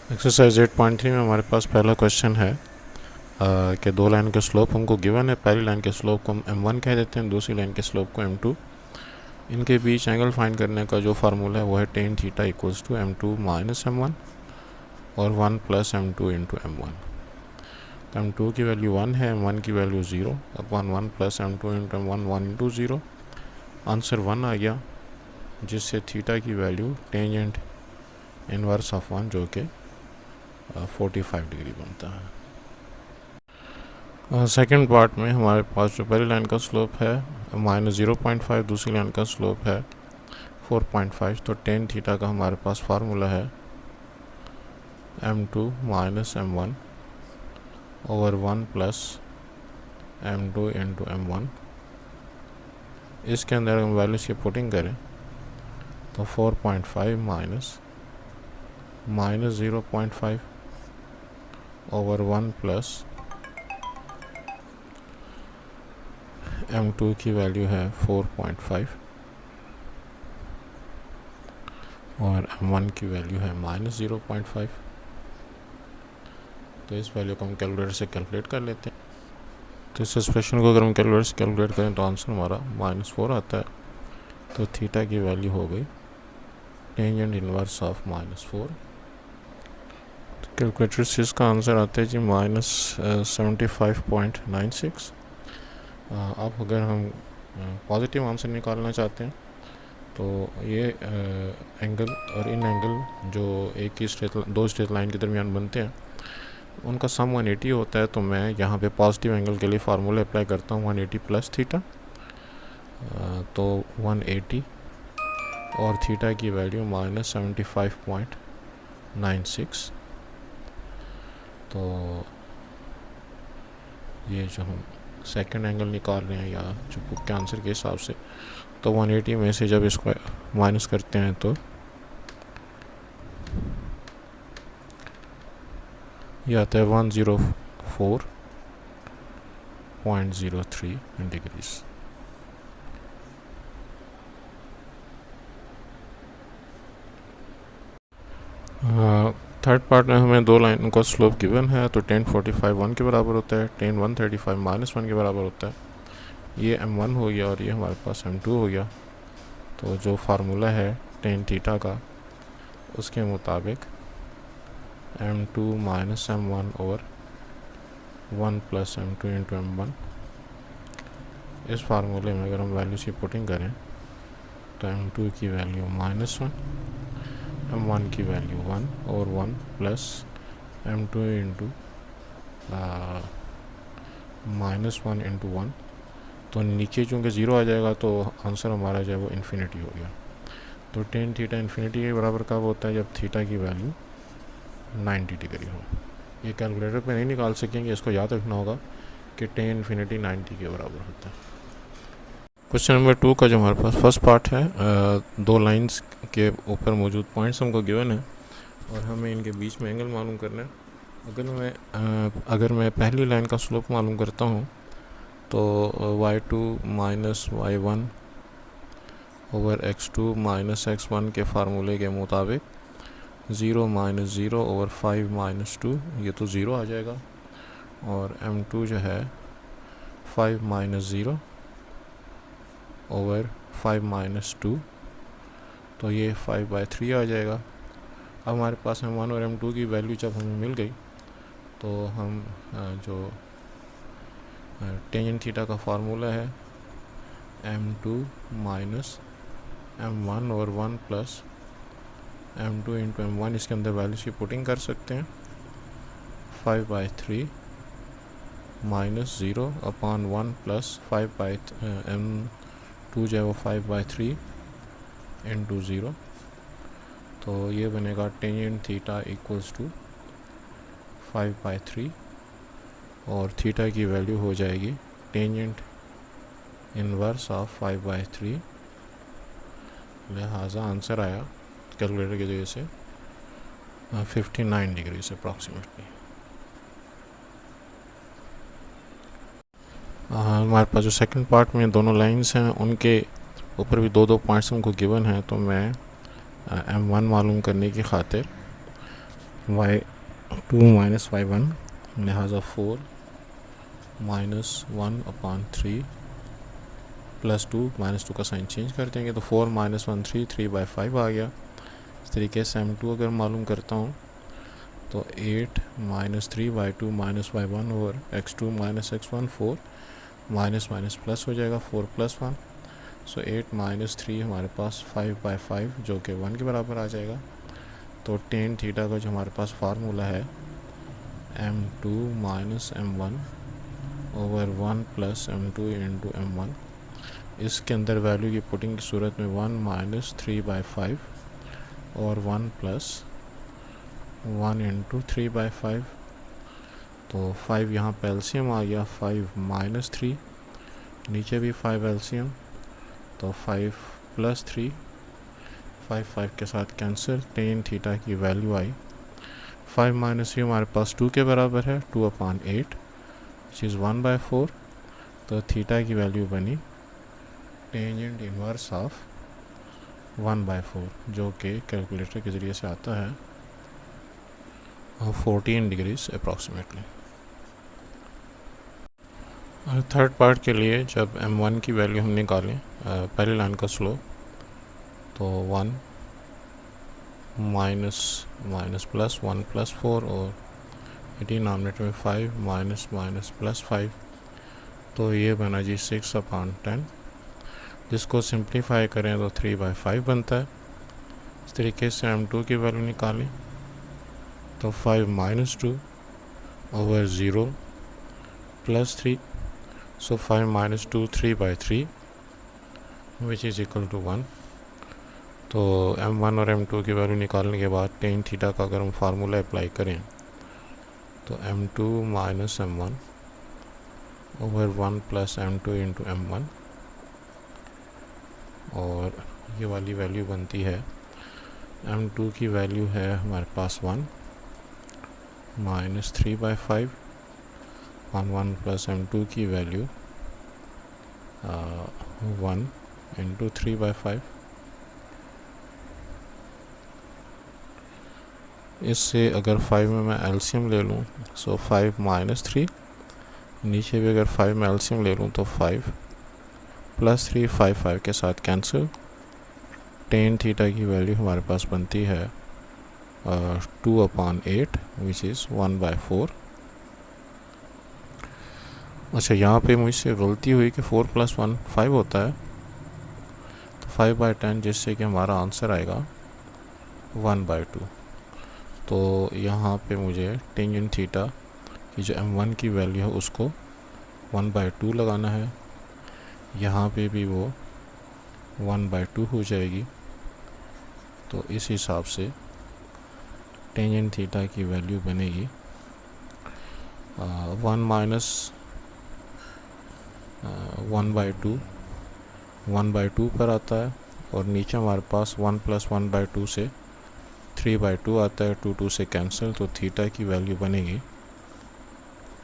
Exercise 8.3 में हमारे पास पहला क्वेश्चन है कि दो लाइन के स्लोप हमको गिवन है। पहली लाइन के स्लोप को हम m1 कह देते हैं, दूसरी लाइन के स्लोप को m2। इनके बीच एंगल फाइंड करने का जो फार्मूला है वो है tan theta equals to m2 minus m1 और 1 प्लस m2 इंटू m1। तो m2 की वैल्यू 1 है, m1 की value 0 upon 1 plus m2 into m1, 1 into 0। Answer 1 आ गया, जिससे थीटा की वैल्यू टेंजेंट इनवर्स ऑफ 1 जो कि 45 डिग्री बनता है। सेकेंड पार्ट में हमारे पास जो पहली लाइन का स्लोप है -0.5, दूसरी लाइन का स्लोप है 4.5। तो टेन थीटा का हमारे पास फार्मूला है m2 minus m1 over 1 plus m2 into m1। इसके अंदर हम वैल्यूज की पुटिंग करें तो 4.5 माइनस 0.5 ओवर 1 प्लस m2 की वैल्यू है 4.5 और m1 की वैल्यू है -0.5। तो इस वैल्यू को हम कैलकुलेटर से कैलकुलेट कर लेते हैं। तो इस एक्सप्रेशन को अगर हम कैलकुलेटर से कैलकुलेट करें तो आंसर हमारा -4 आता है। तो थीटा की वैल्यू हो गई टेंजेंट इनवर्स ऑफ -4। तो कैलकुलेटर से इसका आंसर आता है जी -75.96। अब अगर हम पॉजिटिव आंसर निकालना चाहते हैं तो ये एंगल और इन एंगल जो एक ही दो स्ट्रेट लाइन के दरमियान बनते हैं उनका सम 180 होता है। तो मैं यहाँ पे पॉजिटिव एंगल के लिए फार्मूला अप्लाई करता हूँ 180 प्लस थीटा। तो 180 और थीटा की वैल्यू -75.96। तो ये जो हम सेकंड एंगल निकाल रहे हैं या जो बुक के आंसर के हिसाब से, तो 180 में से जब इसको माइनस करते हैं तो ये आता है 104.03 डिग्रीज। थर्ड पार्ट में हमें दो लाइन का स्लोप गिवन है। तो tan 45 1 के बराबर होता है, tan 135 -1 के बराबर होता है। ये m1 हो गया और ये हमारे पास m2 हो गया। तो जो फार्मूला है tan थीटा का उसके मुताबिक m2 minus m1 over 1 plus m2 into m1। इस फार्मूले में अगर हम वैल्यूज की पुटिंग करें तो m2 की वैल्यू -1, m1 की वैल्यू 1 और 1 प्लस m2 इंटू -1 इंटू 1। तो नीचे चूँकि 0 आ जाएगा तो आंसर हमारा जो है वो इन्फिनिटी हो गया। तो टेन थीटा इन्फिनिटी के बराबर कब होता है? जब थीटा की वैल्यू 90 डिग्री हो। ये कैलकुलेटर पे नहीं निकाल सकेंगे, इसको याद रखना होगा कि टेन इन्फिनिटी 90 के बराबर होता है। क्वेश्चन नंबर 2 का जो हमारे पास फर्स्ट पार्ट है, दो लाइंस के ऊपर मौजूद पॉइंट्स हमको गिवन है और हमें इनके बीच में एंगल मालूम करना है। अगर मैं पहली लाइन का स्लोप मालूम करता हूँ तो y2 minus y1 over x2 minus x1 के फार्मूले के मुताबिक 0 माइनस 0 ओवर 5 माइनस 2, ये तो 0 आ जाएगा। और m2 जो है 5 माइनस 0 ओवर 5 माइनस 2, तो ये 5/3 आ जाएगा। अब हमारे पास m1 और m2 की वैल्यू जब हमें मिल गई तो हम जो टेंजेंट थीटा का फार्मूला है m2 माइनस m1 और 1 प्लस m2 इंटू m1, इसके अंदर वैल्यूज की पुटिंग कर सकते हैं। 5/3 माइनस 0 अपॉन 1 प्लस 5/m2 जो है वो 5/3 इंटू 0। तो ये बनेगा टेंजेंट थीटा इक्वल्स टू 5/3 और थीटा की वैल्यू हो जाएगी टेंजेंट इनवर्स ऑफ 5/3। लिहाजा आंसर आया कैलकुलेटर की वजह से 59 डिग्री से अप्रॉक्सीमेटली। हमारे पास जो सेकंड पार्ट में दोनों लाइंस हैं उनके ऊपर भी दो पॉइंट्स हमको गिवन हैं। तो मैं m1 मालूम करने की खातिर y2 माइनस y1 लिहाजा 4 माइनस 1/3 प्लस 2 -2 का साइन चेंज कर देंगे तो 4 - 1 3 3/5 आ गया। इस तरीके से m2 अगर मालूम करता हूँ तो 8 - 3y2 - y1 और x2 - x1 4 minus minus plus हो जाएगा 4 + 1। सो 8 - 3 हमारे पास 5/5 जो कि 1 के बराबर आ जाएगा। तो टेन थीटा का जो हमारे पास फार्मूला है m2 - m1 over 1 + m2 × m1, इसके अंदर वैल्यू की पुटिंग की सूरत में 1 - 3/5 और 1 + 1 × 3/5। तो 5 यहाँ पे एलसीएम आ गया, 5 - 3 नीचे भी 5 एलसीएम, तो 5 + 3 5 के साथ कैंसिल। टेन थीटा की वैल्यू आई 5 - 3 हमारे पास 2 के बराबर है, 2/8 विच इज़ 1/4। तो थीटा की वैल्यू बनी टेंजेंट इनवर्स ऑफ 1/4 जो कि कैलकुलेटर के ज़रिए से आता है 14 डिग्रीज अप्रॉक्सीमेटली। थर्ड पार्ट के लिए जब m1 की वैल्यू हम निकालें पहली लाइन का स्लोप, तो 1 माइनस माइनस प्लस 1 + 4 और डिनोमिनेटर में 5 माइनस माइनस प्लस 5, तो ये बना जी 6/10। जिसको सिंप्लीफाई करें तो 3/5 बनता है। इस तरीके से m2 की वैल्यू निकालें तो 5 - 2 over 0 + 3, so 5 - 2 3/3 which is equal to 1। तो m1 और m2 की वैल्यू निकालने के बाद टेन थीटा का अगर हम फार्मूला अप्लाई करें तो m2 - m1 over 1 + m2 × m1, और ये वाली वैल्यू बनती है m2 की वैल्यू है हमारे पास 1 - 3/5 1 1 + m2 की वैल्यू 1 × 3/5। इससे अगर 5 में मैं एलसीएम ले लूँ सो 5 - 3, नीचे भी अगर 5 में एलसीएम ले लूँ तो 5 + 3 5 के साथ कैंसिल। टेन थीटा की वैल्यू हमारे पास बनती है 2/8 विच इज़ 1/4। अच्छा, यहाँ पे मुझसे गलती हुई कि 4 + 1 5 होता है, तो 5/10 जिससे कि हमारा आंसर आएगा 1/2। तो यहाँ पे मुझे टेंजेंट थीटा की जो m1 की वैल्यू है उसको 1/2 लगाना है, यहाँ पे भी वो 1/2 हो जाएगी। तो इस हिसाब से टेंजेंट थीटा की वैल्यू बनेगी 1 - 1/2 पर आता है, और नीचे हमारे पास 1 + 1/2 से 3/2 आता है, 2 2 से कैंसिल। तो थीटा की वैल्यू बनेगी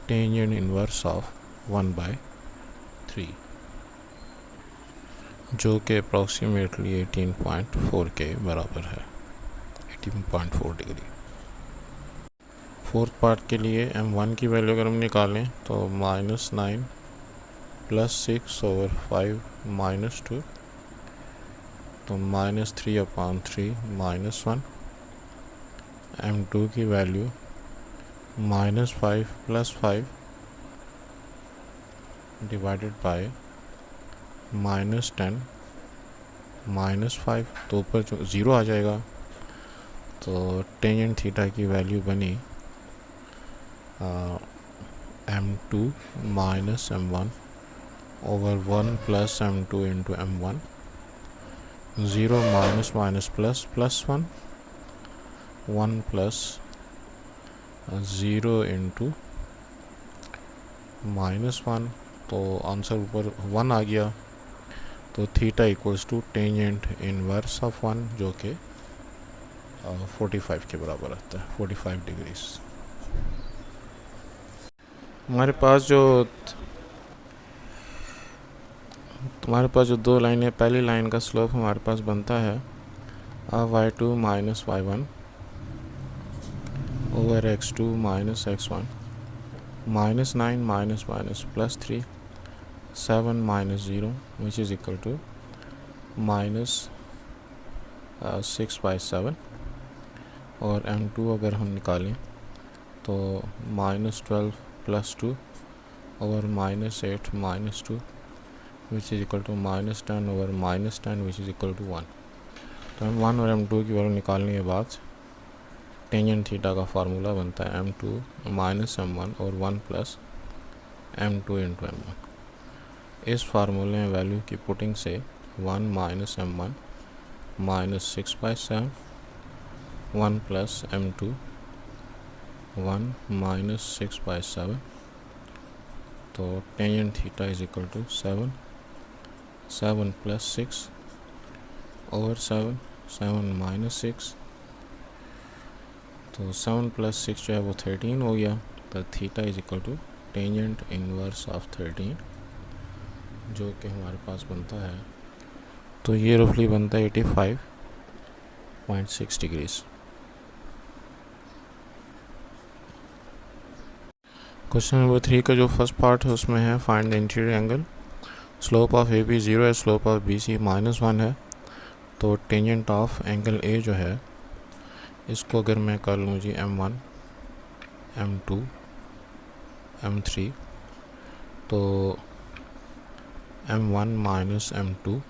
टेंजेंट इनवर्स ऑफ 1/3 जो कि अप्रॉक्सीमेटली 18.4 के बराबर है, 18.4 डिग्री। फोर्थ पार्ट के लिए m1 की वैल्यू अगर हम निकालें तो -9 + 6 ओवर 5 - 2, तो -3/3 -1। m2 की वैल्यू -5 + 5 डिवाइडेड बाय -10 -5, तो ऊपर जो 0 आ जाएगा। तो टेंजेंट थीटा की वैल्यू बनी m2 - m1 over 1 + m2 × m1, 0 - ++1 1 + 0 × -1, तो आंसर ऊपर 1 आ गया। तो theta equals to tangent inverse of 1 जो कि 45 के बराबर आता है, 45 डिग्रीज। हमारे पास जो दो लाइन है, पहली लाइन का स्लोप हमारे पास बनता है y2 - y1 over x2 minus x1 minus 9 minus minus plus 3 7 minus 0 which is equal to minus 6/7 और m2 अगर हम निकालें तो minus 12 plus 2 over minus 8 minus 2 which is equal to minus 10 over minus 10 which is equal to 1। तो m1 और m2 की value निकालने के बाद टेंजेंट थीटा का फार्मूला बनता है m2 माइनस m1 और 1 प्लस m2 इंटू m1। इस फार्मूले में वैल्यू की पुटिंग से 1 minus m1 minus 6/7 1 plus m2 1 minus 6/7 तो tangent theta is equal to 7 plus 6 over 7 minus 6 तो 7 प्लस 6 जो है वो 13 हो गया। तो theta is equal to tangent inverse of 13 जो कि हमारे पास बनता है, तो ये रफली बनता है 85.6 डिग्रीज। क्वेश्चन नंबर 3 का जो फर्स्ट पार्ट है उसमें है find the interior angle, slope of A B 0 है, स्लोप ऑफ बी सी -1 है। तो टेंजेंट ऑफ एंगल ए जो है इसको अगर मैं कर लूँ जी m1 m2 m3 तो m1 माइनस m2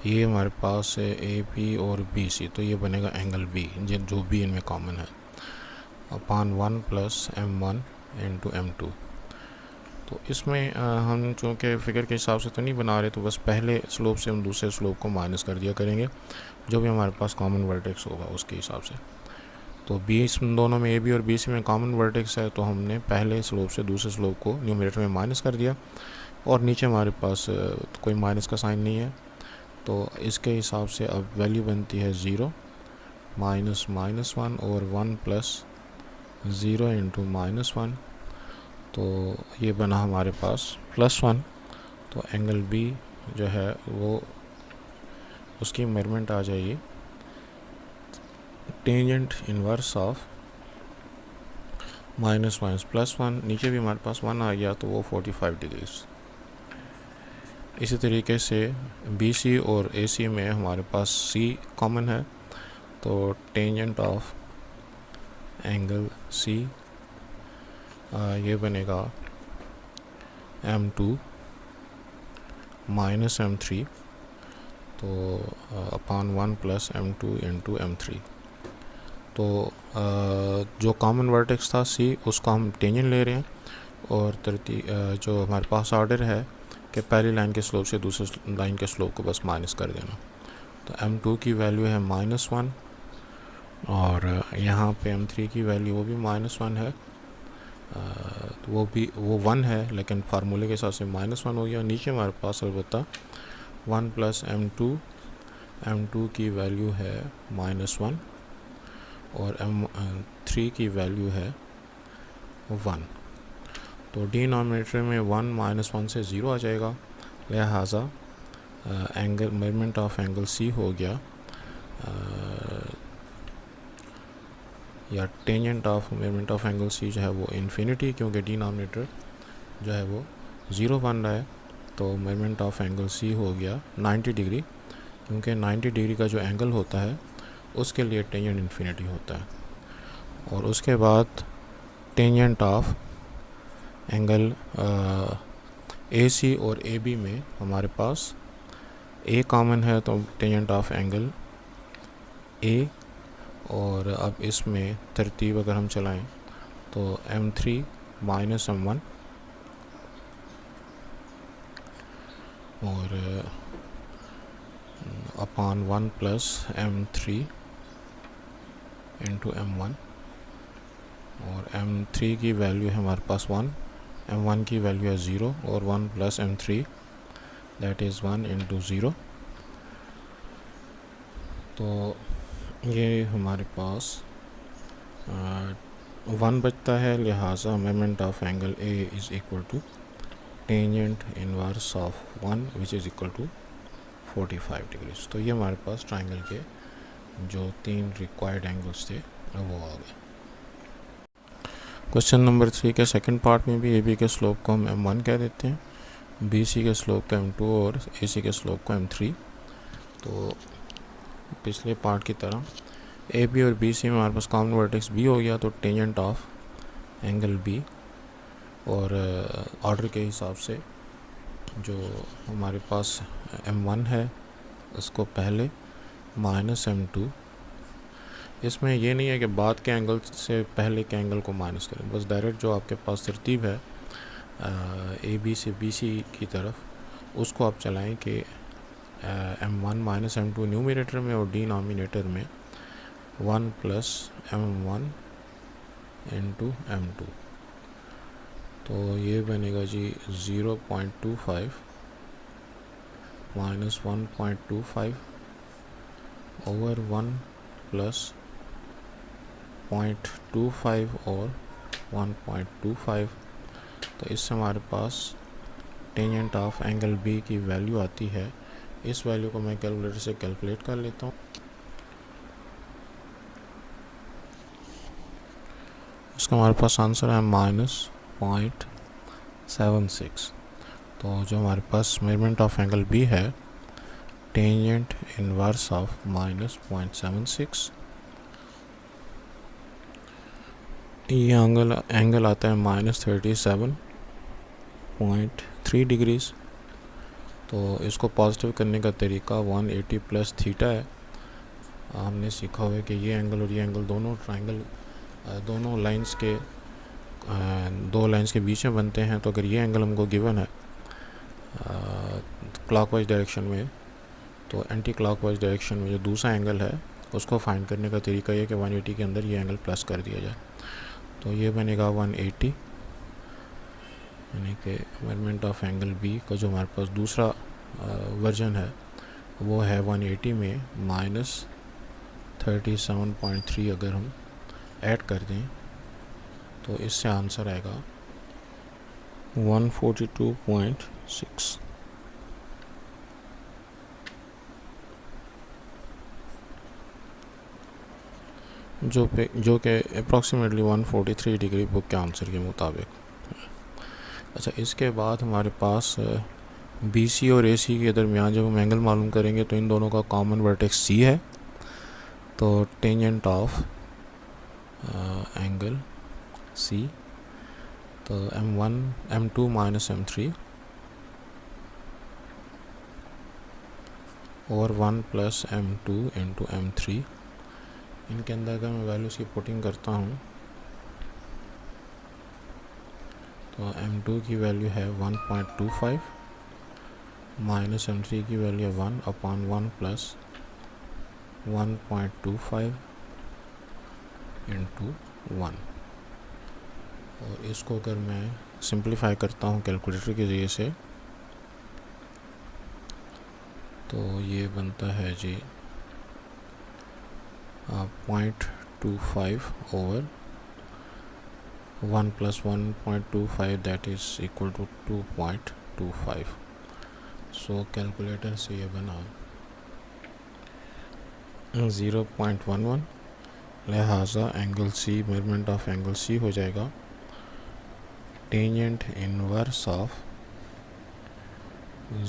ये हमारे पास है ए बी और बी सी, तो ये बनेगा एंगल बी जो भी इनमें कॉमन है upon 1 plus m1 into m2। तो इसमें हम चूँकि फिगर के हिसाब से तो नहीं बना रहे, तो बस पहले स्लोप से हम दूसरे स्लोप को माइनस कर दिया करेंगे जो भी हमारे पास कॉमन वर्टेक्स होगा उसके हिसाब से। तो बीस दोनों में ए बी और बी सी में कॉमन वर्टेक्स है, तो हमने पहले स्लोप से दूसरे स्लोप को न्यूमरेटर में माइनस कर दिया और नीचे हमारे पास कोई माइनस का साइन नहीं है, तो इसके हिसाब से अब वैल्यू बनती है 0 माइनस -1 और 1 प्लस 0 इंटू -1, तो ये बना हमारे पास +1। तो एंगल बी जो है वो उसकी मेजरमेंट आ जाएगी टेंजेंट इनवर्स ऑफ -1 नीचे भी हमारे पास 1 आ गया तो वो 45 डिग्रीज। इसी तरीके से बी सी और ए सी में हमारे पास सी कॉमन है, तो टेंजेंट ऑफ एंगल सी ये बनेगा m2 माइनस m3 तो upon 1 plus m2 into m3। तो जो कॉमन वर्टेक्स था C उसका हम टेंजेंट ले रहे हैं और जो हमारे पास ऑर्डर है कि पहली लाइन के स्लोप से दूसरे लाइन के स्लोप को बस माइनस कर देना। तो m2 की वैल्यू है -1 और यहाँ पे m3 की वैल्यू वो भी -1 है, तो वो 1 है लेकिन फार्मूले के हिसाब से -1 हो गया। नीचे हमारे पास अलबत्ता 1 प्लस m2 की वैल्यू है -1 और m3 की वैल्यू है 1। तो डिनोमिनेटर में 1 -1 से 0 आ जाएगा, लिहाजा angle measurement of angle C हो गया या tangent of measurement of angle C जो है वो इन्फिनिटी, क्योंकि डिनोमिनेटर जो है वो 0 बन रहा है। तो मेजरमेंट ऑफ एंगल सी हो गया 90 डिग्री, क्योंकि 90 डिग्री का जो एंगल होता है उसके लिए टेंजेंट इन्फिनिटी होता है। और उसके बाद टेंजेंट ऑफ एंगल ए सी और ए बी में हमारे पास ए कॉमन है, तो टेंजेंट ऑफ एंगल ए, और अब इसमें तरतीब अगर हम चलाएं तो m3 माइनस m1 और upon 1 plus m3 into m1 और m3 की वैल्यू है हमारे पास 1, m1 की वैल्यू है 0 और 1 plus m3 that is 1 into 0। तो ये हमारे पास 1 बचता है, लिहाजा measurement of angle A is equal to tangent inverse of 1 which is equal to 45 degrees. तो ये हमारे पास ट्राइंगल के जो 3 रिक्वायर्ड एंगल्स थे वो आ गए। क्वेश्चन नंबर 3 के सेकंड पार्ट में भी AB के स्लोप को हम M1 कह देते हैं, BC के स्लोप को M2 और AC के स्लोप को M3। तो पिछले पार्ट की तरह AB और BC में हमारे पास कॉमन वर्टेक्स B हो गया, तो टेंजेंट ऑफ एंगल B और ऑर्डर के हिसाब से जो हमारे पास M1 है उसको पहले माइनस M2। इसमें ये नहीं है कि बाद के एंगल से पहले के एंगल को माइनस करें, बस डायरेक्ट जो आपके पास तरतीब है AB से BC की तरफ उसको आप चलाएं कि M1 माइनस M2 न्यूमरेटर में और डिनोमिनेटर में 1 प्लस M1 इंटू M2। तो ये बनेगा जी 0.25 माइनस 1.25 ओवर 1 प्लस 0.25 और 1.25। तो इससे हमारे पास टेंजेंट ऑफ एंगल B की वैल्यू आती है। इस वैल्यू को मैं कैलकुलेटर से कैलकुलेट कर लेता हूँ। इसका हमारे पास आंसर है -0.76। तो जो हमारे पास मेजरमेंट ऑफ एंगल B है, टेंजेंट इनवर्स ऑफ -0.76, ये एंगल आता है -37.3 डिग्रीज। तो इसको पॉजिटिव करने का तरीका 180 प्लस थीटा है। हमने सीखा हुआ है कि ये एंगल और ये एंगल दोनों ट्रायंगल दोनों लाइंस के दो लाइंस के बीच में बनते हैं। तो अगर ये एंगल हमको गिवन है क्लॉकवाइज डायरेक्शन में, तो एंटी क्लॉकवाइज डायरेक्शन में जो दूसरा एंगल है उसको फाइंड करने का तरीका ये कि 180 के अंदर ये एंगल प्लस कर दिया जाए। तो ये बनेगा 180, यानी कि मेजरमेंट ऑफ एंगल B का जो हमारे पास दूसरा वर्जन है वो है 180 में -37.3 अगर हम ऐड कर दें तो इससे आंसर आएगा 142.6। जो कि अप्रॉक्सीमेटली 143 डिग्री बुक के आंसर के मुताबिक। अच्छा, इसके बाद हमारे पास BC और AC के दरमियान जब हम एंगल मालूम करेंगे तो इन दोनों का कॉमन वर्टेक्स C है। तो टेंजेंट ऑफ एंगल C, तो M1 M2 माइनस M3 और 1 प्लस M2 इंटू M3। इनके अंदर अगर मैं वैल्यूज़ की पुटिंग करता हूँ तो M2 की वैल्यू है 1.25 माइनस M3 की वैल्यू है 1/1 प्लस 1.25 इंटू 1। और इसको अगर मैं सिंप्लीफाई करता हूँ कैलकुलेटर के ज़रिए से तो ये बनता है जी 0.25 over 1 plus 1.25 that is equal to 2.25। So calculator से ये बना 0.11। लिहाजा angle C, measurement of angle C हो जाएगा टेंजेंट इनवर्स ऑफ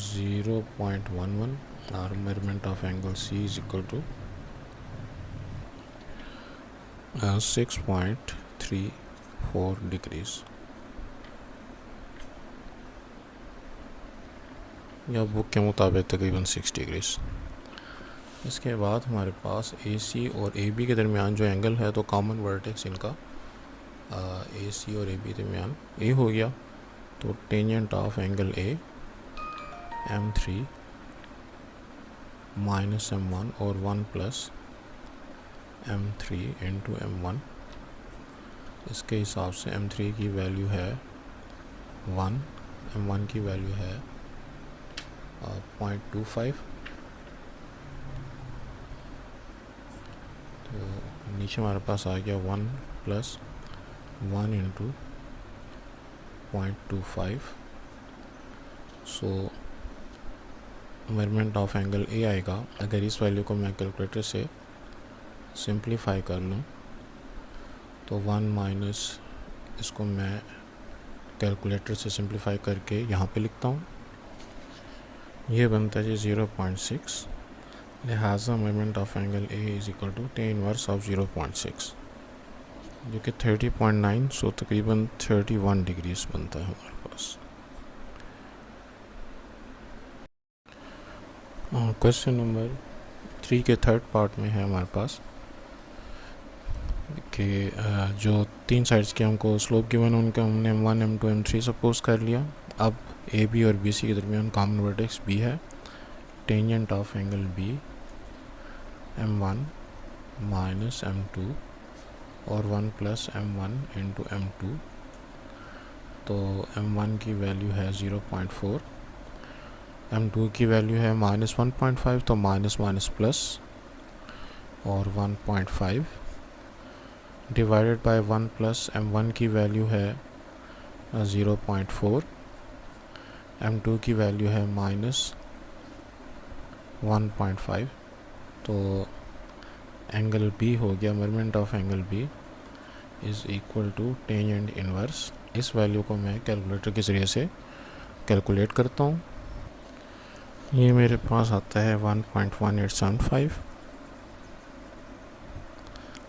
0.11 और measurement of angle C is equal to 6.34 degrees या बुक के मुताबिक तकरीबन 6 डिग्रीज। इसके बाद हमारे पास AC और AB के दरमियान जो एंगल है, तो कॉमन वर्टेक्स इनका AC और AB के दरमियान A हो गया। तो tangent of angle A M3 minus M1 और 1 प्लस M3 इंटू M1। इसके हिसाब से M3 की वैल्यू है 1, M1 की वैल्यू है 0.25। तो नीचे हमारे पास आ गया 1 plus 1 into 0.25। So measurement of angle A आएगा। अगर इस वैल्यू को मैं कैलकुलेटर से सिंप्लीफाई कर लूँ तो 1 माइनस, इसको मैं कैलकुलेटर से सिंप्लीफाई करके यहाँ पे लिखता हूँ, ये बनता है जी 0.6। लिहाजा moment of angle A is equal to tan inverse of 0.6 जो कि 30.9, सो तकरीबन 31 डिग्रीज बनता है हमारे पास। क्वेश्चन नंबर 3 के थर्ड पार्ट में है हमारे पास कि जो 3 साइड्स के हमको स्लोप गिवन उनका हमने M1 M2 M3 सपोज कर लिया। अब ए बी और बी सी के दरमियान कॉमन वर्टेक्स बी है, tangent of angle B M1 minus M2 और 1 प्लस M1 इंटू M2, तो M1 की वैल्यू है 0.4, M2 की वैल्यू है माइनस 1.5, तो माइनस माइनस प्लस और 1.5 डिवाइडेड बाय 1 प्लस M1 की वैल्यू है 0.4, M2 की वैल्यू है माइनस 1.5, तो एंगल बी हो गया, moment of angle B is equal to tangent inverse. इस वैल्यू को मैं कैलकुलेटर के ज़रिए से कैलकुलेट करता हूँ। ये मेरे पास आता है 1.1875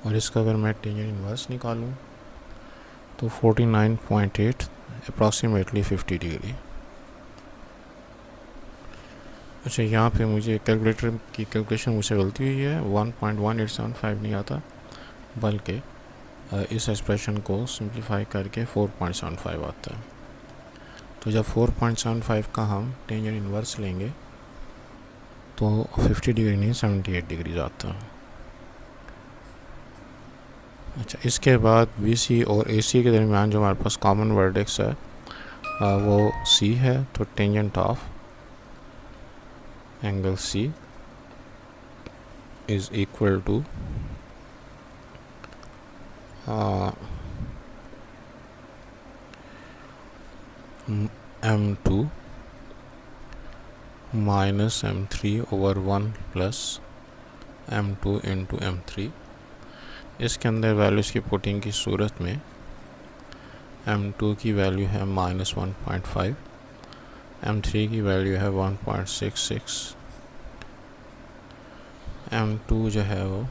और इसका अगर मैं टेंजेंट इनवर्स निकालूँ तो 49.8, अप्रॉक्सीमेटली 50 डिग्री। अच्छा, यहाँ पे मुझे कैलकुलेटर की कैलकुलेशन मुझसे गलती हुई है, 1.1875 नहीं आता, बल्कि इस एक्सप्रेशन को सिंप्लीफाई करके 4.75 आता है। तो जब 4.75 का हम टेंजेंट इनवर्स लेंगे तो 50 डिग्री नहीं 78 डिग्री आता है। अच्छा, इसके बाद बी सी और ए सी के दरमियान जो हमारे पास कॉमन वर्टेक्स है वो सी है, तो tangent of angle C is equal to M2 minus M3 over 1 plus M2 into M3। इसके अंदर वैल्यूज़ की पुटिंग की सूरत में M2 की वैल्यू है माइनस 1.5, M3 की वैल्यू है 1.66, M2 जो है वो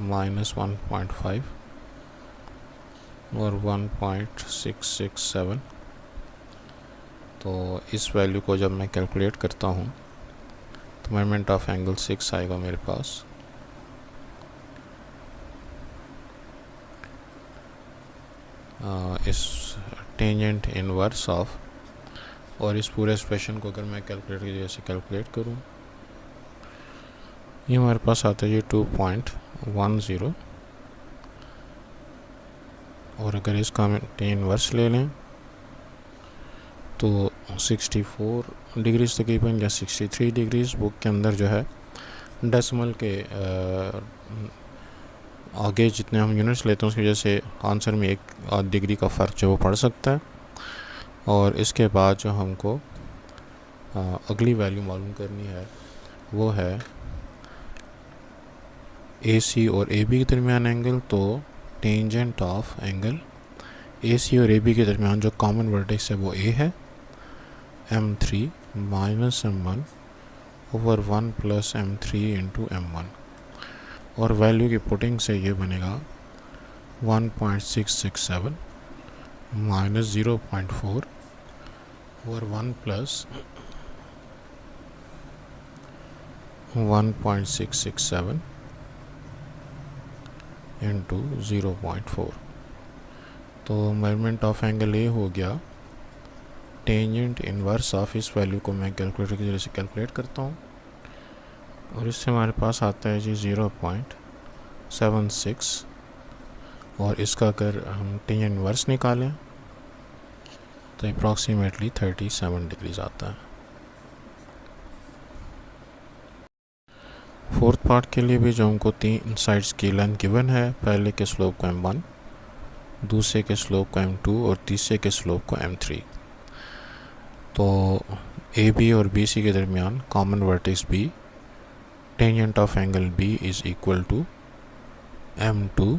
माइनस 1.5 और 1.667। तो इस वैल्यू को जब मैं कैलकुलेट करता हूँ तो मोमेंट ऑफ एंगल 6 आएगा मेरे पास। इस टेंजेंट इनवर्स ऑफ, और इस पूरे एक्सप्रेशन को अगर मैं कैलकुलेटर की जैसे कैलकुलेट करूँ, ये हमारे पास आता है ये 2.10, और अगर इसका हम टेन इनवर्स ले लें तो 64 डिग्रीज तकरीबन या 63 डिग्रीज। बुक के अंदर जो है डेसिमल के आगे जितने हम यूनिट्स लेते हैं उसकी वजह से आंसर में 1 डिग्री का फ़र्क जो वो पड़ सकता है। और इसके बाद जो हमको अगली वैल्यू मालूम करनी है वो है ए सी और ए बी के दरमियान एंगल। तो टेंजेंट ऑफ एंगल ए सी और ए बी के दरमियान जो कॉमन वर्टेक्स है वो ए है, M3 minus M1 over 1 plus M3 into M1, और वैल्यू की पुटिंग से ये बनेगा 1.667 माइनस 0.4 ओवर 1 प्लस 1.667 इंटू 0.4। तो मेजरमेंट ऑफ एंगल ए हो गया टेंजेंट इनवर्स ऑफ, इस वैल्यू को मैं कैलकुलेटर की जरिए से कैलकुलेट करता हूँ और इससे हमारे पास आता है जी 0.76, और इसका अगर हम टेंजेंट इनवर्स निकालें तो अप्रॉक्सीमेटली 37 डिग्रीज आता है। फोर्थ पार्ट के लिए भी जो हमको 3 साइड्स की लेंथ गिवन है, पहले के स्लोप को M1, दूसरे के स्लोप को M2 और तीसरे के स्लोप को M3। तो ए बी और बी सी के दरमियान common vertex B, tangent of angle B is equal to m2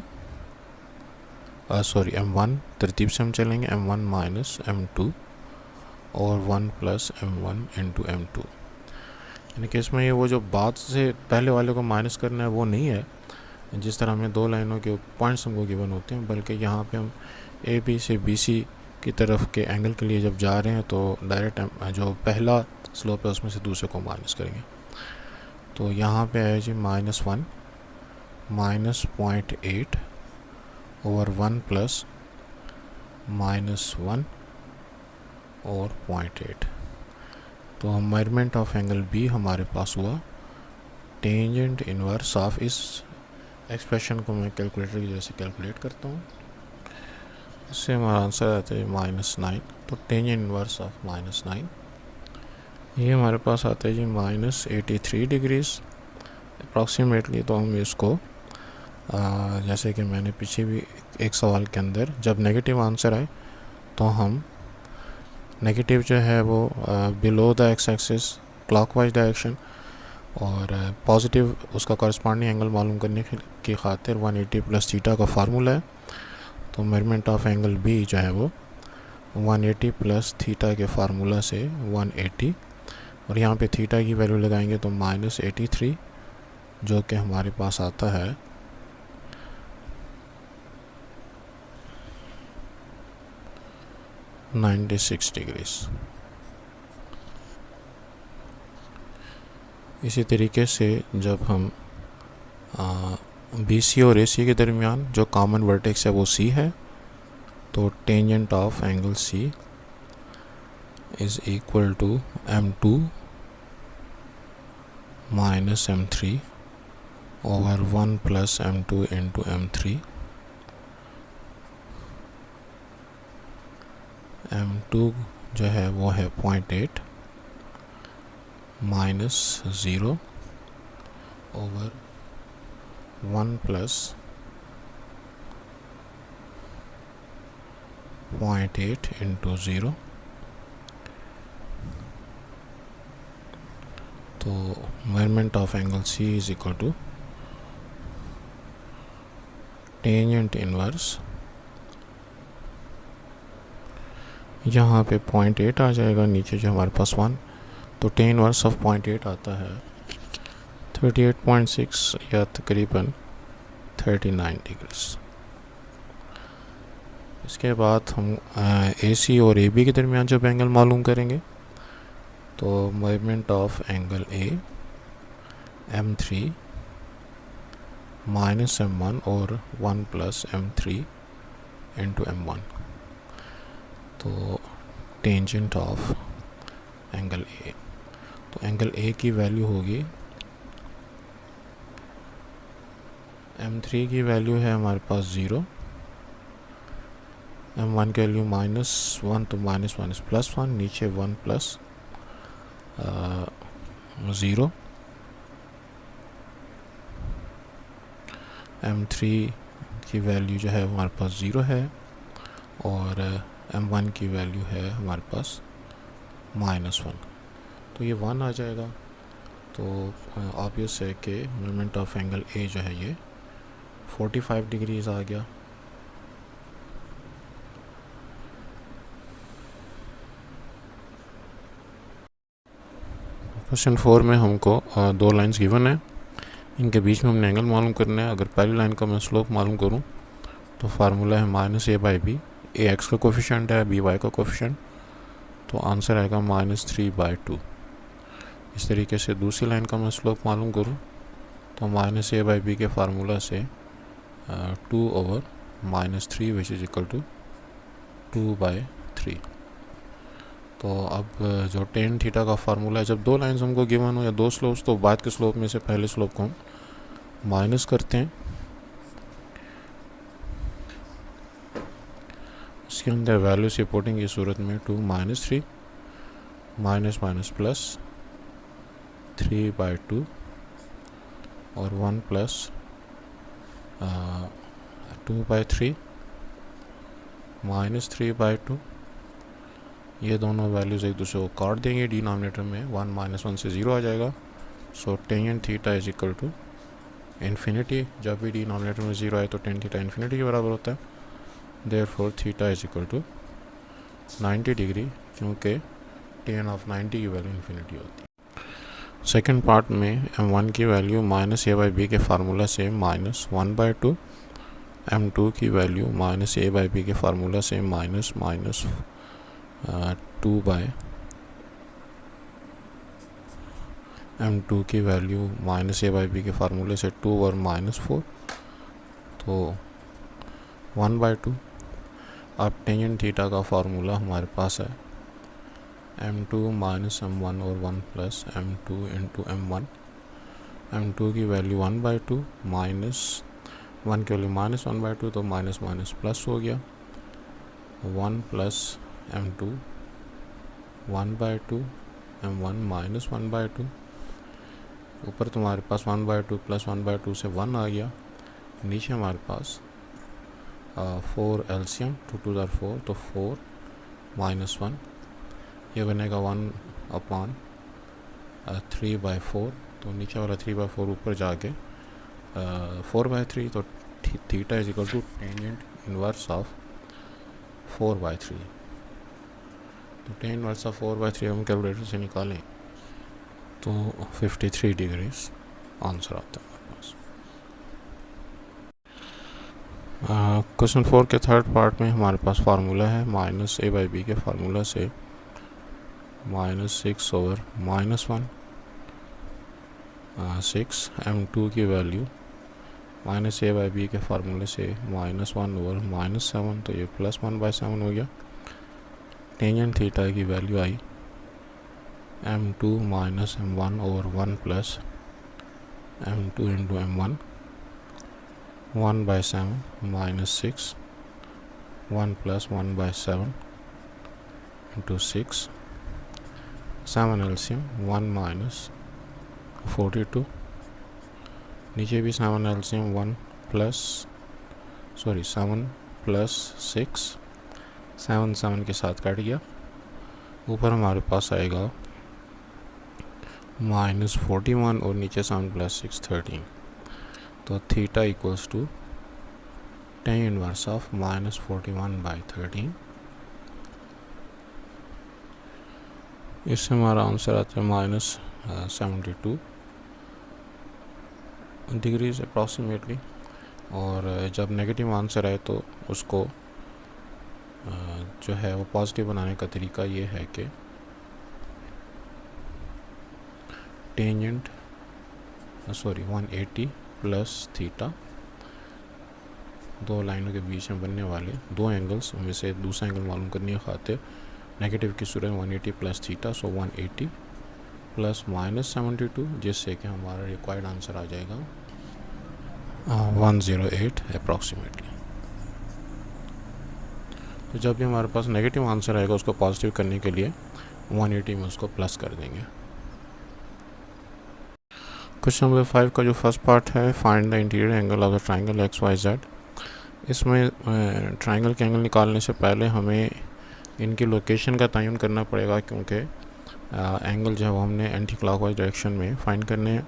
sorry m1 तरतीब से हम चलेंगे, m1 माइनस m2 और 1 प्लस m1 इंटू m2। यानी कि इसमें ये वो जो बाद से पहले वाले को माइनस करना है वो नहीं है, जिस तरह हमें दो लाइनों के पॉइंट्स हमको गिवन होते हैं, बल्कि यहाँ पे हम ए बी से बी सी की तरफ के एंगल के लिए जब जा रहे हैं तो डायरेक्ट जो पहला स्लोप है उसमें से दूसरे को माइनस करेंगे। तो यहाँ पे है जी -1 -0.8 ओवर 1 प्लस -1 और 0.8। तो मेजरमेंट ऑफ एंगल बी हमारे पास हुआ टेंजेंट इनवर्स ऑफ, इस एक्सप्रेशन को मैं कैलकुलेटर की जैसे कैलकुलेट करता हूँ, इससे हमारा आंसर आता है -9। तो टेंजेंट इनवर्स ऑफ -9 ये हमारे पास आता है जी -83 डिग्रीज अप्रॉक्सीमेटली। तो हम इसको जैसे कि मैंने पीछे भी एक सवाल के अंदर जब नेगेटिव आंसर आए तो हम नेगेटिव जो है वो below the x axis clockwise direction, और पॉजिटिव उसका कॉरस्पॉन्डिंग एंगल मालूम करने की खातिर 180 प्लस थीटा का फार्मूला है। तो मेजरमेंट ऑफ एंगल बी जो है वो 180 प्लस थीटा के फार्मूला से 180, और यहाँ पे थीटा की वैल्यू लगाएंगे तो -83, जो कि हमारे पास आता है 96 डिग्रीज। इसी तरीके से जब हम बी सी और ए सी के दरमियान जो कॉमन वर्टेक्स है वो सी है, तो tangent of angle C is equal to m2 minus m3 over 1 plus m2 into m3। m2 जो है वो है 0.8 -0 ओवर 1 प्लस 0.8 इंटू 0। तो measurement of angle C is equal to tangent inverse, यहाँ पे 0.8 आ जाएगा, नीचे जो हमारे पास 1, तो टेन इनवर्स ऑफ 0.8 आता है 38.6 या तकरीबन 39 डिग्रीज। इसके बाद हम ए सी और ए बी के दरमियान जब एंगल मालूम करेंगे तो measurement of angle A m3 minus m1 और 1 प्लस m3 इंटू m1। तो टेंजेंट ऑफ एंगल ए, तो एंगल ए की वैल्यू होगी m3 की वैल्यू है हमारे पास 0, m1 की वैल्यू -1, तो -1 +1, नीचे 1 प्लस 0, m3 की वैल्यू जो है हमारे पास 0 है, और m1 की वैल्यू है हमारे पास -1, तो ये 1 आ जाएगा। तो ऑब्वियस है कि मोमेंट ऑफ एंगल ए जो है ये 45 डिग्रीज आ गया। क्वेश्चन 4 में हमको दो लाइंस गिवन है, इनके बीच में हमने एंगल मालूम करना है। अगर पहली लाइन का मैं स्लोप मालूम करूं तो फार्मूला है -a/b, ए एक्स का कोफिशिएंट है, बी वाई का कोफिशिएंट, तो आंसर आएगा -3/2। इस तरीके से दूसरी लाइन का मैं स्लोप मालूम करूं तो -a/b के फार्मूला से 2 over -3 which is equal to 2/3। तो अब जो टेन थीटा का फार्मूला है, जब दो लाइंस हमको गिवन हो या दो स्लोप्स, तो बाद के स्लोप में से पहले स्लोप को हम माइनस करते हैं। इसके अंदर वैल्यू सपोर्टिंग की सूरत में 2 -3 माइनस प्लस 3/2 और 1 प्लस 2/3 -3/2। ये दोनों वैल्यूज़ एक दूसरे को काट देंगे, डिनोमिनेटर में 1 -1 से 0 आ जाएगा। So tangent theta is equal to infinity, जब भी डिनोमिनेटर में 0 आए तो टेन थीटा इन्फिनिटी के बराबर होता है। Therefore theta is equal to 90 degree, क्योंकि tan ऑफ 90 की वैल्यू इन्फिनिटी होती है। सेकेंड पार्ट में m1 की value minus A by B के फार्मूला से -1/2, m2 की value minus A by B के फार्मूला से माइनस 2 बाय m2 की value minus A by B के फार्मूले से 2 और -4, तो 1/2। अब टेंजेंट थीटा का फार्मूला हमारे पास है m2 माइनस m1 और 1 plus m2 into m1। m2 की वैल्यू 1/2, माइनस 1 की वैल्यू -1/2, तो माइनस माइनस प्लस हो गया, 1 प्लस m2 1/2, m1 माइनस 1/2। ऊपर तुम्हारे पास 1/2 प्लस 1/2 से 1 आ गया, नीचे हमारे पास 4 एलसीएम, 2 2 ज़ार 4, तो 4 माइनस 1, ये बनेगा 1/3/4, तो नीचे वाला 3/4 ऊपर जाके 4/3, तो theta is equal to tangent inverse of 4/3। तो टेन इनवर्स ऑफ 4/3 हम कैलकुलेटर से निकालें तो 53 डिग्रीज आंसर आता है हमारे पास। क्वेश्चन 4 के थर्ड पार्ट में हमारे पास फार्मूला है माइनस ए बाई बी के फार्मूला से -6 ओवर -1, 6 m2 की value minus A by B के फार्मूले से -1 ओवर -7, तो ये +1/7 हो गया। टेंजेंट थीटा की वैल्यू आई m2 minus m1 over 1 plus m2 into m1, 1/7 -6, 1 plus 1/7 into 6, 7 LCM, 1 minus 42, नीचे भी 7 एलसीएम, 7 प्लस 6, 7 के साथ कट गया, ऊपर हमारे पास आएगा -41 और नीचे 7 प्लस 6 13, तो theta equals to tan inverse of -41/13। इससे हमारा आंसर आता है -72 डिग्रीज अप्रॉक्सीमेटली। और जब नेगेटिव आंसर आए तो उसको जो है वो पॉजिटिव बनाने का तरीका ये है कि टेंजेंट 180 प्लस थीटा, दो लाइनों के बीच में बनने वाले दो एंगल्स में से दूसरा एंगल मालूम करने के खातिर नेगेटिव की सूरत 180 प्लस थीटा, सो 180 प्लस -72, जिससे कि हमारा रिक्वायर्ड आंसर आ जाएगा 108 अप्रॉक्सीमेटली। तो जब भी हमारे पास नेगेटिव आंसर आएगा उसको पॉजिटिव करने के लिए 180 में उसको प्लस कर देंगे। क्वेश्चन नंबर 5 का जो फर्स्ट पार्ट है, find the interior angle of the triangle XYZ। इसमें ट्राइंगल के एंगल निकालने से पहले हमें इनकी लोकेशन का तयन करना पड़ेगा, क्योंकि एंगल जो है वो हमने एंटी क्लॉकवाइज डायरेक्शन में फाइंड करने हैं।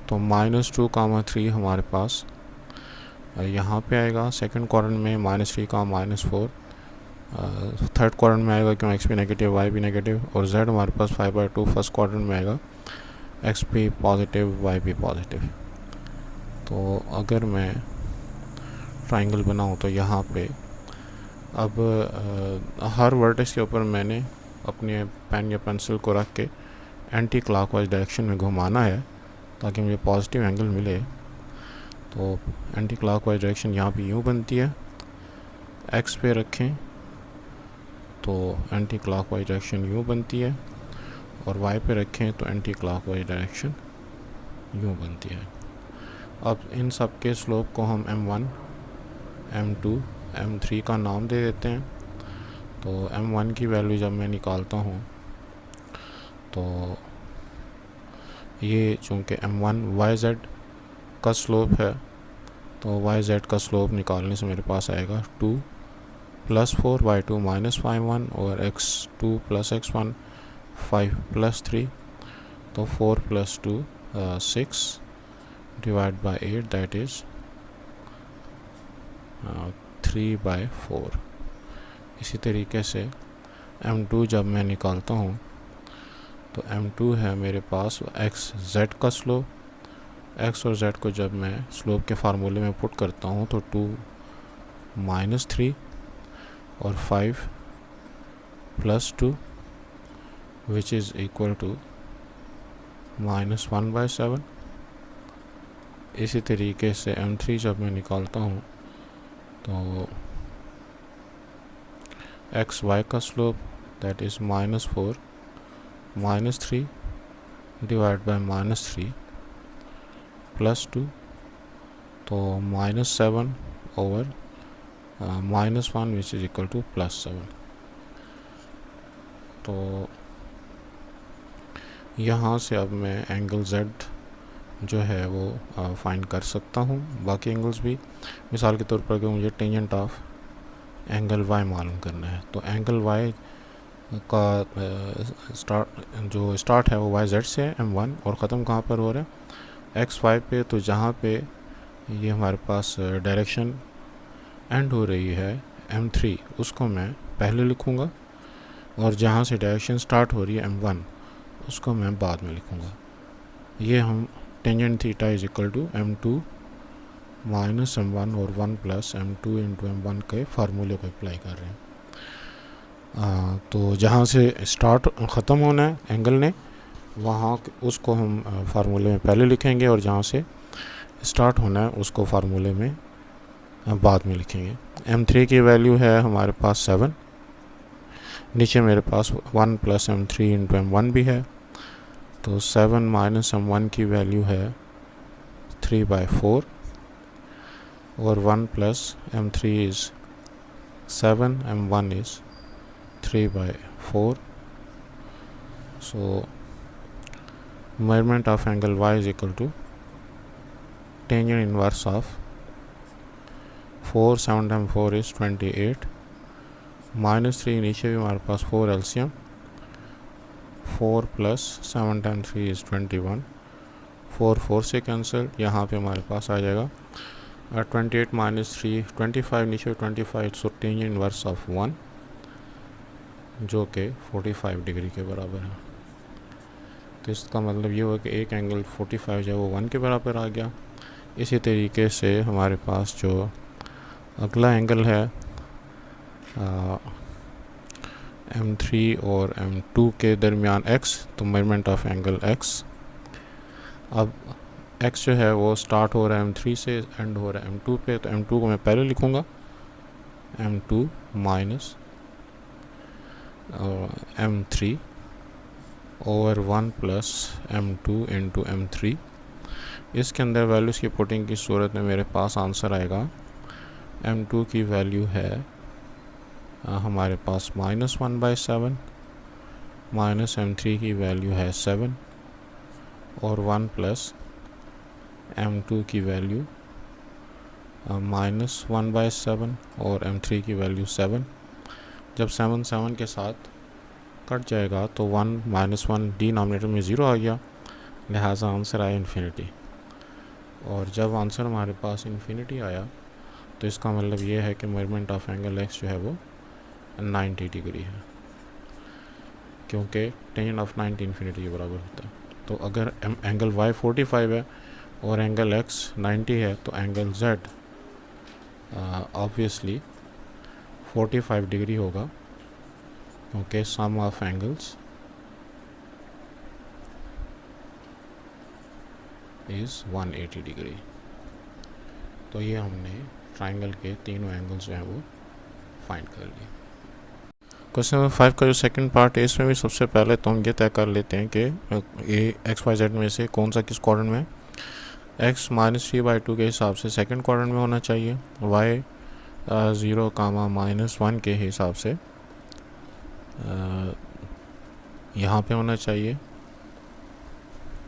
तो -2, 3 हमारे पास यहाँ पे आएगा, सेकंड क्वाड्रेंट में -3, -4, थर्ड क्वाड्रेंट में आएगा क्यों x भी नेगेटिव y भी नेगेटिव, और z हमारे पास 5/2 फर्स्ट क्वाड्रेंट में आएगा, x भी पॉजिटिव y भी पॉजिटिव। तो अगर मैं ट्राइंगल बनाऊँ तो यहाँ पे अब हर वर्टेक्स के ऊपर मैंने अपने पेन या पेंसिल को रख के एंटी क्लॉकवाइज डायरेक्शन में घुमाना है ताकि मुझे पॉजिटिव एंगल मिले। तो एंटी क्लॉकवाइज डायरेक्शन यहाँ पे यूँ बनती है, एक्स पे रखें तो एंटी क्लॉकवाइज डायरेक्शन यूँ बनती है, और वाई पे रखें तो एंटी क्लॉकवाइज डायरेक्शन यूँ बनती है। अब इन सब के स्लोप को हम m1, m2, m3 का नाम दे देते हैं। तो m1 की वैल्यू जब मैं निकालता हूँ तो ये चूँकि m1 yz का स्लोप है, तो yz का स्लोप निकालने से मेरे पास आएगा 2 + 4/2 -5/1 और x2 + x1 5 + 3, तो 4 + 2 6 डिवाइड बाय 8 दैट इज़ 3/4। इसी तरीके से m2 जब मैं निकालता हूँ तो m2 है मेरे पास एक्स जेड का स्लोप। एक्स और जेड को जब मैं स्लोप के फार्मूले में पुट करता हूँ तो 2 - 3 और 5 + 2 विच इज़ इक्वल टू -1/7। इसी तरीके से m3 जब मैं निकालता हूँ तो एक्स वाई का slope that is -4 -3 divide by -3 + 2 तो -7 over -1 which is equal to +7। तो यहाँ से अब मैं एंगल Z जो है वो फाइंड कर सकता हूँ। बाकी एंगल्स भी, मिसाल के तौर पर अगर मुझे टेंजेंट ऑफ एंगल Y मालूम करना है तो एंगल Y का स्टार्ट है वो YZ से है m1 और ख़त्म कहाँ पर हो रहा है XY पे। तो जहाँ पे ये हमारे पास डायरेक्शन एंड हो रही है m3 उसको मैं पहले लिखूँगा और जहाँ से डायरेक्शन स्टार्ट हो रही है m1 उसको मैं बाद में लिखूँगा। ये हम tangent theta is equal to m2 minus m1 और 1 प्लस m2 इंटू m1 के फार्मूले को अप्लाई कर रहे हैं। तो जहाँ से स्टार्ट ख़त्म होना है एंगल ने वहाँ उसको हम फार्मूले में पहले लिखेंगे और जहाँ से स्टार्ट होना है उसको फार्मूले में बाद में लिखेंगे। m3 की वैल्यू है हमारे पास 7, नीचे मेरे पास 1 प्लस m3 इंटू m1 भी है तो 7 माइनस m1 की वैल्यू है 3/4 और 1 plus m3 is 7, m1 is 3/4। So measurement of angle Y is equal to tangent inverse of 4 7 times 4 is 28 -3 नीचे भी हमारे पास 4 LCM 4 प्लस 7 times 3 is 21 4 4 से कैंसिल, यहाँ पे हमारे पास आ जाएगा 28 - 3 25 नीचे 25 सो टेंजेंट इनवर्स ऑफ 1 जो कि 45 डिग्री के बराबर है। तो इसका मतलब ये हुआ कि एक एंगल 45 जो है वो 1 के बराबर आ गया। इसी तरीके से हमारे पास जो अगला एंगल है m3 और m2 के दरमियान x, तो मेजरमेंट ऑफ एंगल x। अब x जो है वो स्टार्ट हो रहा है m3 से एंड हो रहा है m2 पे, तो m2 को मैं पहले लिखूँगा m2 minus m3 over 1 plus m2 into m3। इसके अंदर वैल्यूज़ की पुटिंग की सूरत में मेरे पास आंसर आएगा m2 की वैल्यू है हमारे पास -1/7 माइनस m3 की वैल्यू है 7 और 1 प्लस m2 की वैल्यू -1/7 और m3 की वैल्यू 7। जब 7 7 के साथ कट जाएगा तो 1 - 1 डिनोमिनेटर में 0 आ गया, लिहाजा आंसर आया इन्फिनिटी। और जब आंसर हमारे पास इन्फिनिटी आया तो इसका मतलब ये है कि मेजरमेंट ऑफ एंगल x जो है वो 90 डिग्री है, क्योंकि टेंजेंट ऑफ 90 इन्फिनिटी के बराबर होता है। तो अगर एंगल y 45 है और एंगल x 90 है तो एंगल z ऑब्वियसली 45 डिग्री होगा, क्योंकि सम ऑफ एंगल्स इज़ 180 डिग्री। तो ये हमने ट्राइंगल के तीनों एंगल्स जो हैं वो फाइंड कर लिए। क्वेश्चन नंबर 5 का जो सेकंड पार्ट है इसमें भी सबसे पहले तो हम ये तय कर लेते हैं कि ये XYZ में से कौन सा किस क्वाड्रेंट में है। x -3/2 के हिसाब से सेकंड क्वाड्रेंट में होना चाहिए, y 0, -1 के हिसाब से यहाँ पे होना चाहिए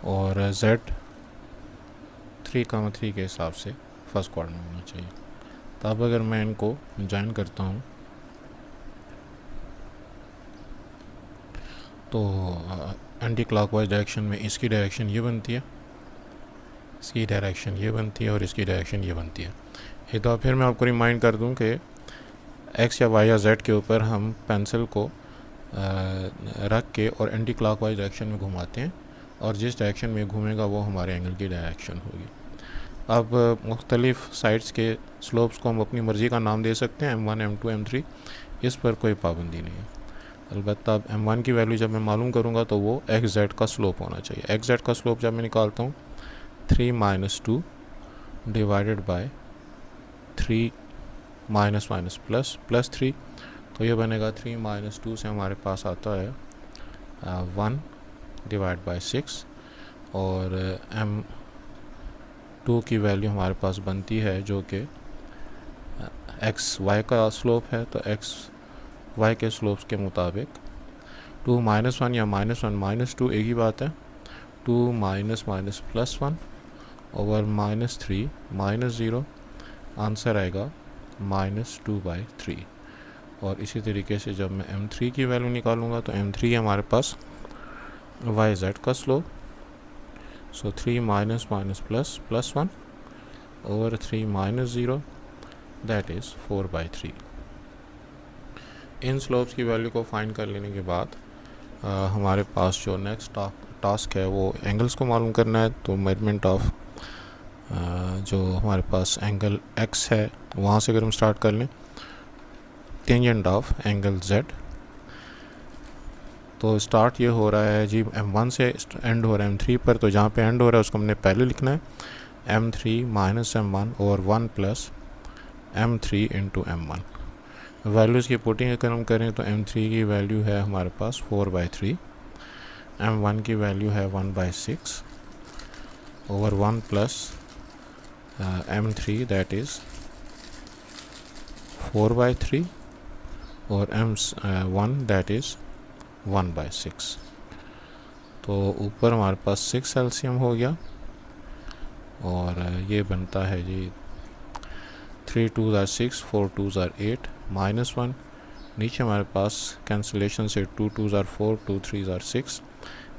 और z 3, 3 के हिसाब से फर्स्ट क्वाड्रेंट में होना चाहिए। तो अब अगर मैं इनको ज्वाइन करता हूँ तो एंटी क्लॉकवाइज डायरेक्शन में इसकी डायरेक्शन ये बनती है इसकी डायरेक्शन ये बनती है और इसकी डायरेक्शन ये बनती है। ये तो फिर मैं आपको रिमाइंड कर दूं कि एक्स या वाई या जेड के ऊपर हम पेंसिल को रख के और एंटी क्लॉकवाइज डायरेक्शन में घुमाते हैं और जिस डायरेक्शन में घूमेगा वो हमारे एंगल की डायरेक्शन होगी। अब मुख्तलिफ़ साइड्स के स्लोप्स को हम अपनी मर्ज़ी का नाम दे सकते हैं, M1 M2 M3, इस पर कोई पाबंदी नहीं है। अलबत्ता अब M1 की वैल्यू जब मैं मालूम करूँगा तो वो एक्स जेड का स्लोप होना चाहिए। एक्स जेड का स्लोप जब मैं निकालता हूँ 3 - 2 divided by 3 minus minus plus plus 3, तो ये बनेगा 3 - 2 से हमारे पास आता है 1 डिवाइड बाय 6 और M2 की वैल्यू हमारे पास बनती है जो कि एक्स वाई का स्लोप है, तो एक्स वाई के स्लोप्स के मुताबिक 2 - 1 या -1 - 2 एक ही बात है। 2 minus minus plus 1 over -3 -0, answer आएगा -2/3। और इसी तरीके से जब मैं M3 की वैल्यू निकालूंगा तो M3 हमारे पास वाई जेड का slope, so 3 minus minus plus plus 1 over 3 -0, that is 4/3। In slopes की वैल्यू को फाइंड कर लेने के बाद हमारे पास जो नेक्स्ट टास्क है वो एंगल्स को मालूम करना है। तो मेजरमेंट ऑफ जो हमारे पास एंगल एक्स है वहाँ से अगर हम स्टार्ट कर लें, टेंजेंट ऑफ एंगल जेड, तो स्टार्ट ये हो रहा है जी M1 से एंड हो रहा है M3 पर, तो जहाँ पे एंड हो रहा है उसको हमने पहले लिखना है M3 माइनस M1 और 1 plus M3 into M1। Values की पुटिंग अगर हम करें तो M3 की वैल्यू है हमारे पास 4/3, M1 की वैल्यू है 1/6 over 1 plus M3 that is 4/3 और M1 दैट इज़ 1/6। तो ऊपर हमारे पास 6 एलसीएम हो गया और ये बनता है जी 3 2s are 6, 4 2s are 8, -1, नीचे हमारे पास कैंसिलेशन से 2 2s are 4, 2 3s are 6,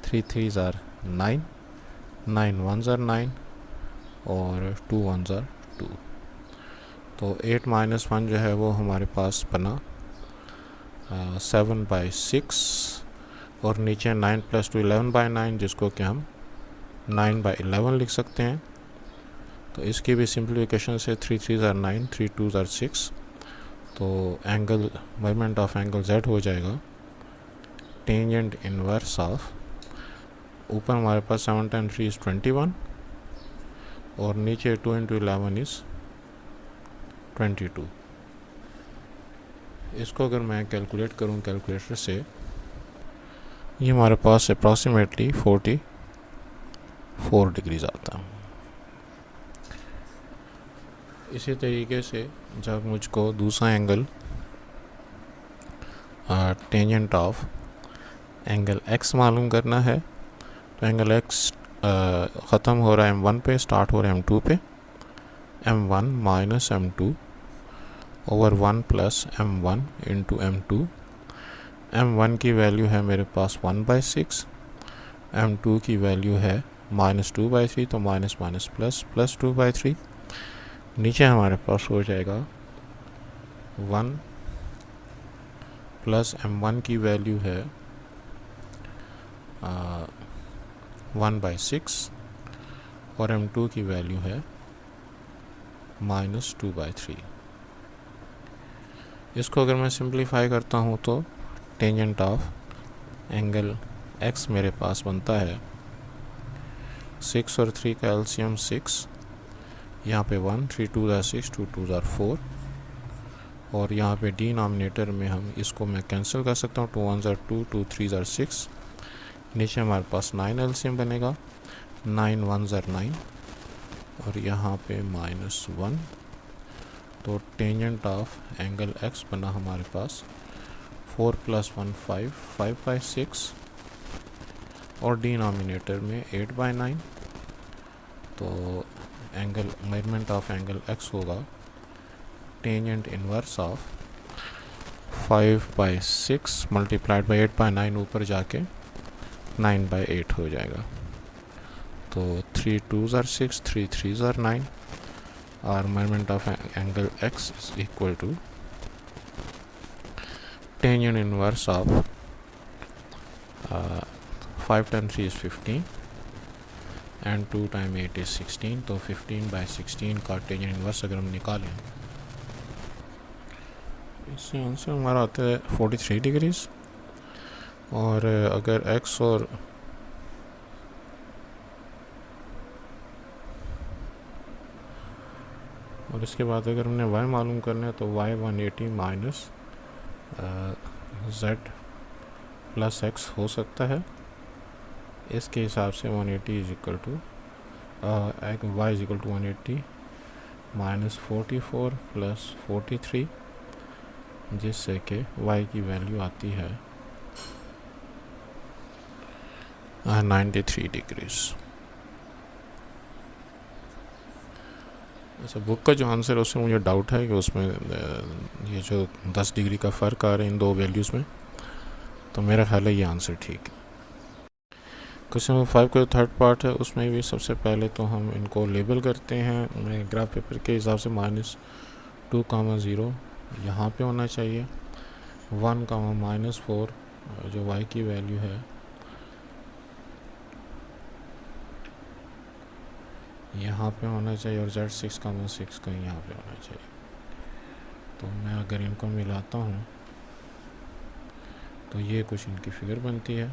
3 3s are 9, 9 1s are 9 और 2 1s are 2। तो 8 - 1 जो है वो हमारे पास बना 7/6 और नीचे 9 + 2 11/9, जिसको कि हम 9/11 लिख सकते हैं। तो इसकी भी सिंप्लीफिकेशन से 3 3s are 9, 3 2s are 6, तो angle measurement of angle Z हो जाएगा टेंजेंट इनवर्स ऑफ, ऊपर हमारे पास 7 × 3 = 21 और नीचे 2 × 11 is 22। इसको अगर मैं कैलकुलेट करूं कैलकुलेटर से, ये हमारे पास अप्रॉक्सीमेटली 44 डिग्रीज आता है। इसी तरीके से जब मुझको दूसरा angle tangent of angle x मालूम करना है, तो एंगल एक्स ख़त्म हो रहा है M1 पे, स्टार्ट हो रहा है M2 पे, M1 minus M2 over 1 plus M1 into M2। M1 की वैल्यू है मेरे पास 1/6, M2 की वैल्यू है -2/3, तो माइनस माइनस प्लस प्लस 2/3। नीचे हमारे पास हो जाएगा 1 प्लस M1 की वैल्यू है 1/6 और M2 की वैल्यू है -2/3। इसको अगर मैं सिंप्लीफाई करता हूँ तो टेंजेंट ऑफ एंगल एक्स मेरे पास बनता है 6 और 3 का एलसीएम 6, यहाँ पे 1, 3 2s are 6, 2 2s are 4 और यहाँ पे डिनोमिनेटर में हम इसको मैं कैंसिल कर सकता हूँ, 2 1s are 2, 2 3s are 6, नीचे हमारे पास 9 एलसीएम बनेगा, 9 1s are 9 और यहाँ पे -1। तो टेंजेंट ऑफ एंगल एक्स बना हमारे पास 4 + 1 5, 5/6 और डिनोमिनेटर में 8/9। तो angle measurement of angle X होगा tangent inverse of 5/6 multiplied by 8/9, ऊपर जाके 9/8 हो जाएगा। तो 3 2s are 6, 3 3s are 9. Our measurement of angle x is equal to tangent inverse of 5 times 3 is 15 and 2 times 8 is 16. तो 15/16 का टेंजेंट इन्वर्स अगर हम निकालें, इससे आंसर हमारा आता है 43 डिग्रीज। और अगर x और इसके बाद अगर हमने y मालूम करना है तो y 180 minus z plus x हो सकता है। इसके हिसाब से 180 is equal to y is equal to 180 minus 44 plus 43, जिससे कि y की वैल्यू आती है 93 डिग्रीज। अच्छा, बुक का जो आंसर है उसमें मुझे डाउट है कि उसमें ये जो 10 डिग्री का फ़र्क आ रहा है इन दो वैल्यूज़ में, तो मेरा ख्याल है ये आंसर ठीक है। क्वेश्चन नंबर 5 का जो थर्ड पार्ट है उसमें भी सबसे पहले तो हम इनको लेबल करते हैं। मैं ग्राफ पेपर के हिसाब से -2, 0 यहाँ पे होना चाहिए, 1, -4 जो y की वैल्यू है यहाँ पे होना चाहिए, और z 6, 6 का यहाँ पे होना चाहिए। तो मैं अगर इनको मिलाता हूँ तो ये कुछ इनकी फिगर बनती है।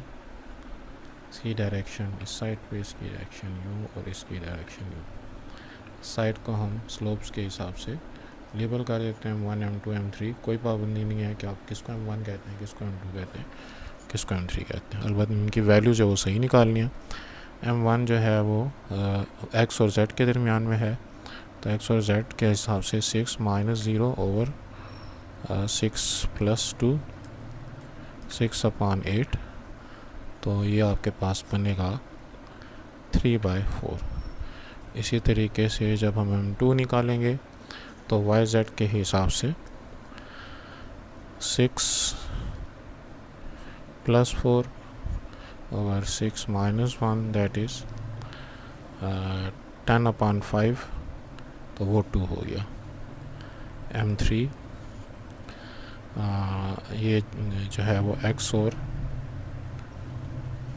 इसकी डायरेक्शन इस साइड पे, इसकी डायरेक्शन यू और इसकी डायरेक्शन यू। साइड को हम स्लोप्स के हिसाब से लेबल कर देते हैं 1, m2, m3। कोई पाबंदी नहीं है कि आप किसको m1 कहते हैं, किसको m2 कहते हैं, किसको m3 कहते हैं। अलबत्ता इनकी वैल्यू जो वो सही निकालनी है। m1 जो है वो x और z के दरमियान में है, तो x और z के हिसाब से 6 - 0 ओवर 6 + 2, 6/8। तो ये आपके पास बनेगा 3/4। इसी तरीके से जब हम m2 निकालेंगे तो yz के हिसाब से 6 + 4 ओवर 6 - 1 दैट इज़ 10/5, तो वो 2 हो गया। m3 ये जो है वो x और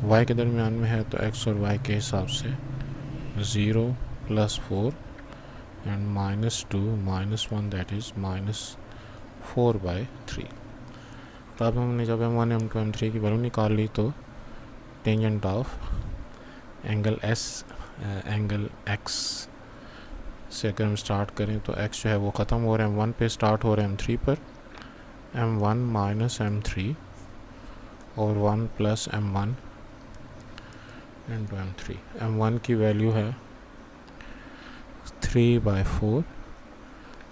y के दरमियान में है, तो x और y के हिसाब से 0 + 4 एंड -2 - 1 दैट इज़ -4/3। तो अब हमने जब m1, m2, m3 की वैल्यू निकाल ली तो टेंजेंट ऑफ एंगल x से अगर हम स्टार्ट करें तो x जो है वो ख़त्म हो रहा है m1 पे, स्टार्ट हो रहा है m3 पर। m1 - m3 और 1 + m1 × m3। m1 की वैल्यू है 3/4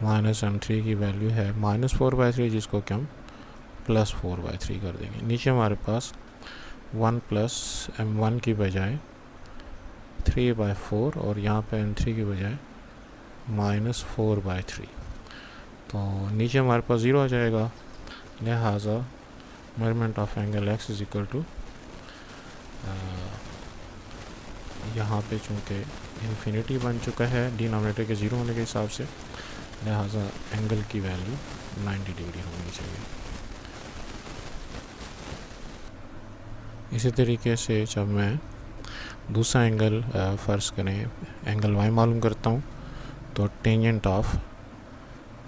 माइनस m3 की वैल्यू है -4/3, जिसको कि हम +4/3 कर देंगे। नीचे हमारे पास 1 + m1 की बजाय 3/4 और यहाँ पे m3 की बजाय -4/3, तो नीचे हमारे पास 0 आ जाएगा। लिहाजा measurement of angle x is equal to, यहाँ पे चूँकि इन्फिनिटी बन चुका है डिनोमिनेटर के 0 होने के हिसाब से, लिहाजा एंगल की वैल्यू 90 डिग्री होनी चाहिए। इसी तरीके से जब मैं दूसरा एंगल फ़र्ज़ करें एंगल y मालूम करता हूँ, तो टेंजेंट ऑफ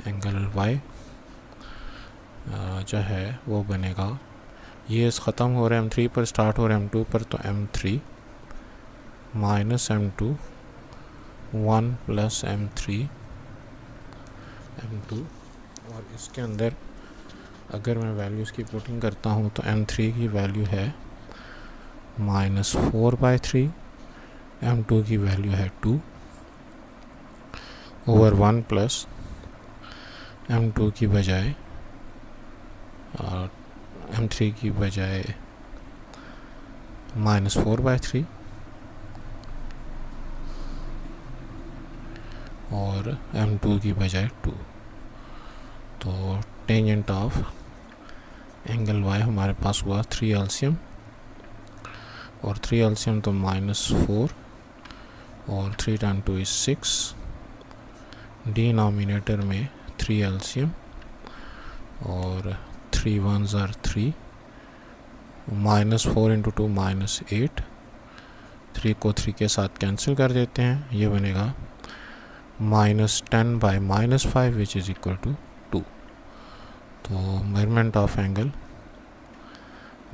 एंगल y जो है वो बनेगा, ये ख़त्म हो रहा है m3 पर, स्टार्ट हो रहा है m2 पर, तो m3 - m2 1 + m3 m2, और इसके अंदर अगर मैं वैल्यूज़ की पुटिंग करता हूँ तो m3 की वैल्यू है -4/3, m2 की वैल्यू है 2 ओवर 1 + m2 की बजाय m3 की बजाय -4/3 और m2 की बजाय 2। तो टेंजेंट ऑफ एंगल y हमारे पास हुआ 3 LCM, और 3 LCM तो -4 और 3 टाइम 2 इज़ 6, डिनोमिनेटर में 3 एलसीएम और 3 1s are 3, -4 इंटू 2 -8, 3 को 3 के साथ कैंसिल कर देते हैं, ये बनेगा -10 by -5 which is equal to 2। तो मेजरमेंट ऑफ एंगल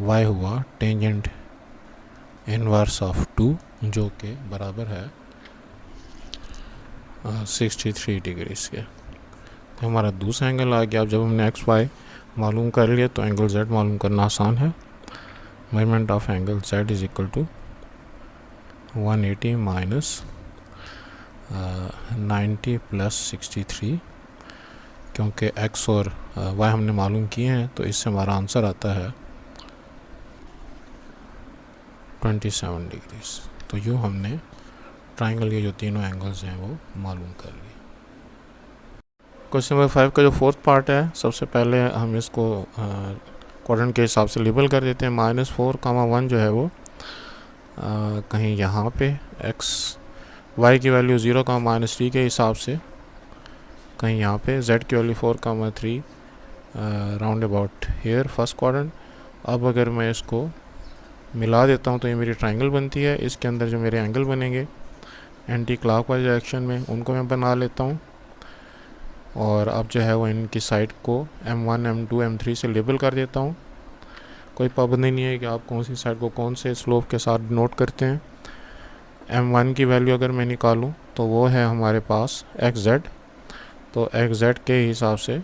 y हुआ टेंजेंट इनवर्स ऑफ 2, जो कि बराबर है 63 डिग्रीज के। तो हमारा दूसरा एंगल आ गया। अब जब हमने एक्स वाई मालूम कर लिया तो एंगल z मालूम करना आसान है। Measurement of angle z is equal to 180 minus 90 plus 63, क्योंकि x और y हमने मालूम किए हैं तो इससे हमारा आंसर आता है 27 डिग्रीज। तो यूँ हमने ट्राइंगल के जो तीनों एंगल्स हैं वो मालूम कर लिए। क्वेश्चन नंबर 5 का जो फोर्थ पार्ट है, सबसे पहले हम इसको क्वाड्रेंट के हिसाब से लेबल कर देते हैं। -4, 1 जो है वो कहीं यहाँ पे x y की वैल्यू 0, -3 के हिसाब से कहीं यहाँ पे, z की value 4, 3 round about hair first quadrant. अब अगर मैं इसको मिला देता हूँ तो ये मेरी ट्राइंगल बनती है। इसके अंदर जो मेरे एंगल बनेंगे एंटी क्लॉकवाइज डायरेक्शन में, उनको मैं बना लेता हूँ। और अब जो है वो इनकी साइड को M1, M2, M3 से लेबल कर देता हूँ। कोई पाबंदी नहीं है कि आप कौन सी साइड को कौन से स्लोप के साथ नोट करते हैं। M1 की वैल्यू अगर मैं निकालूँ तो वो है हमारे पास XZ। तो XZ के हिसाब से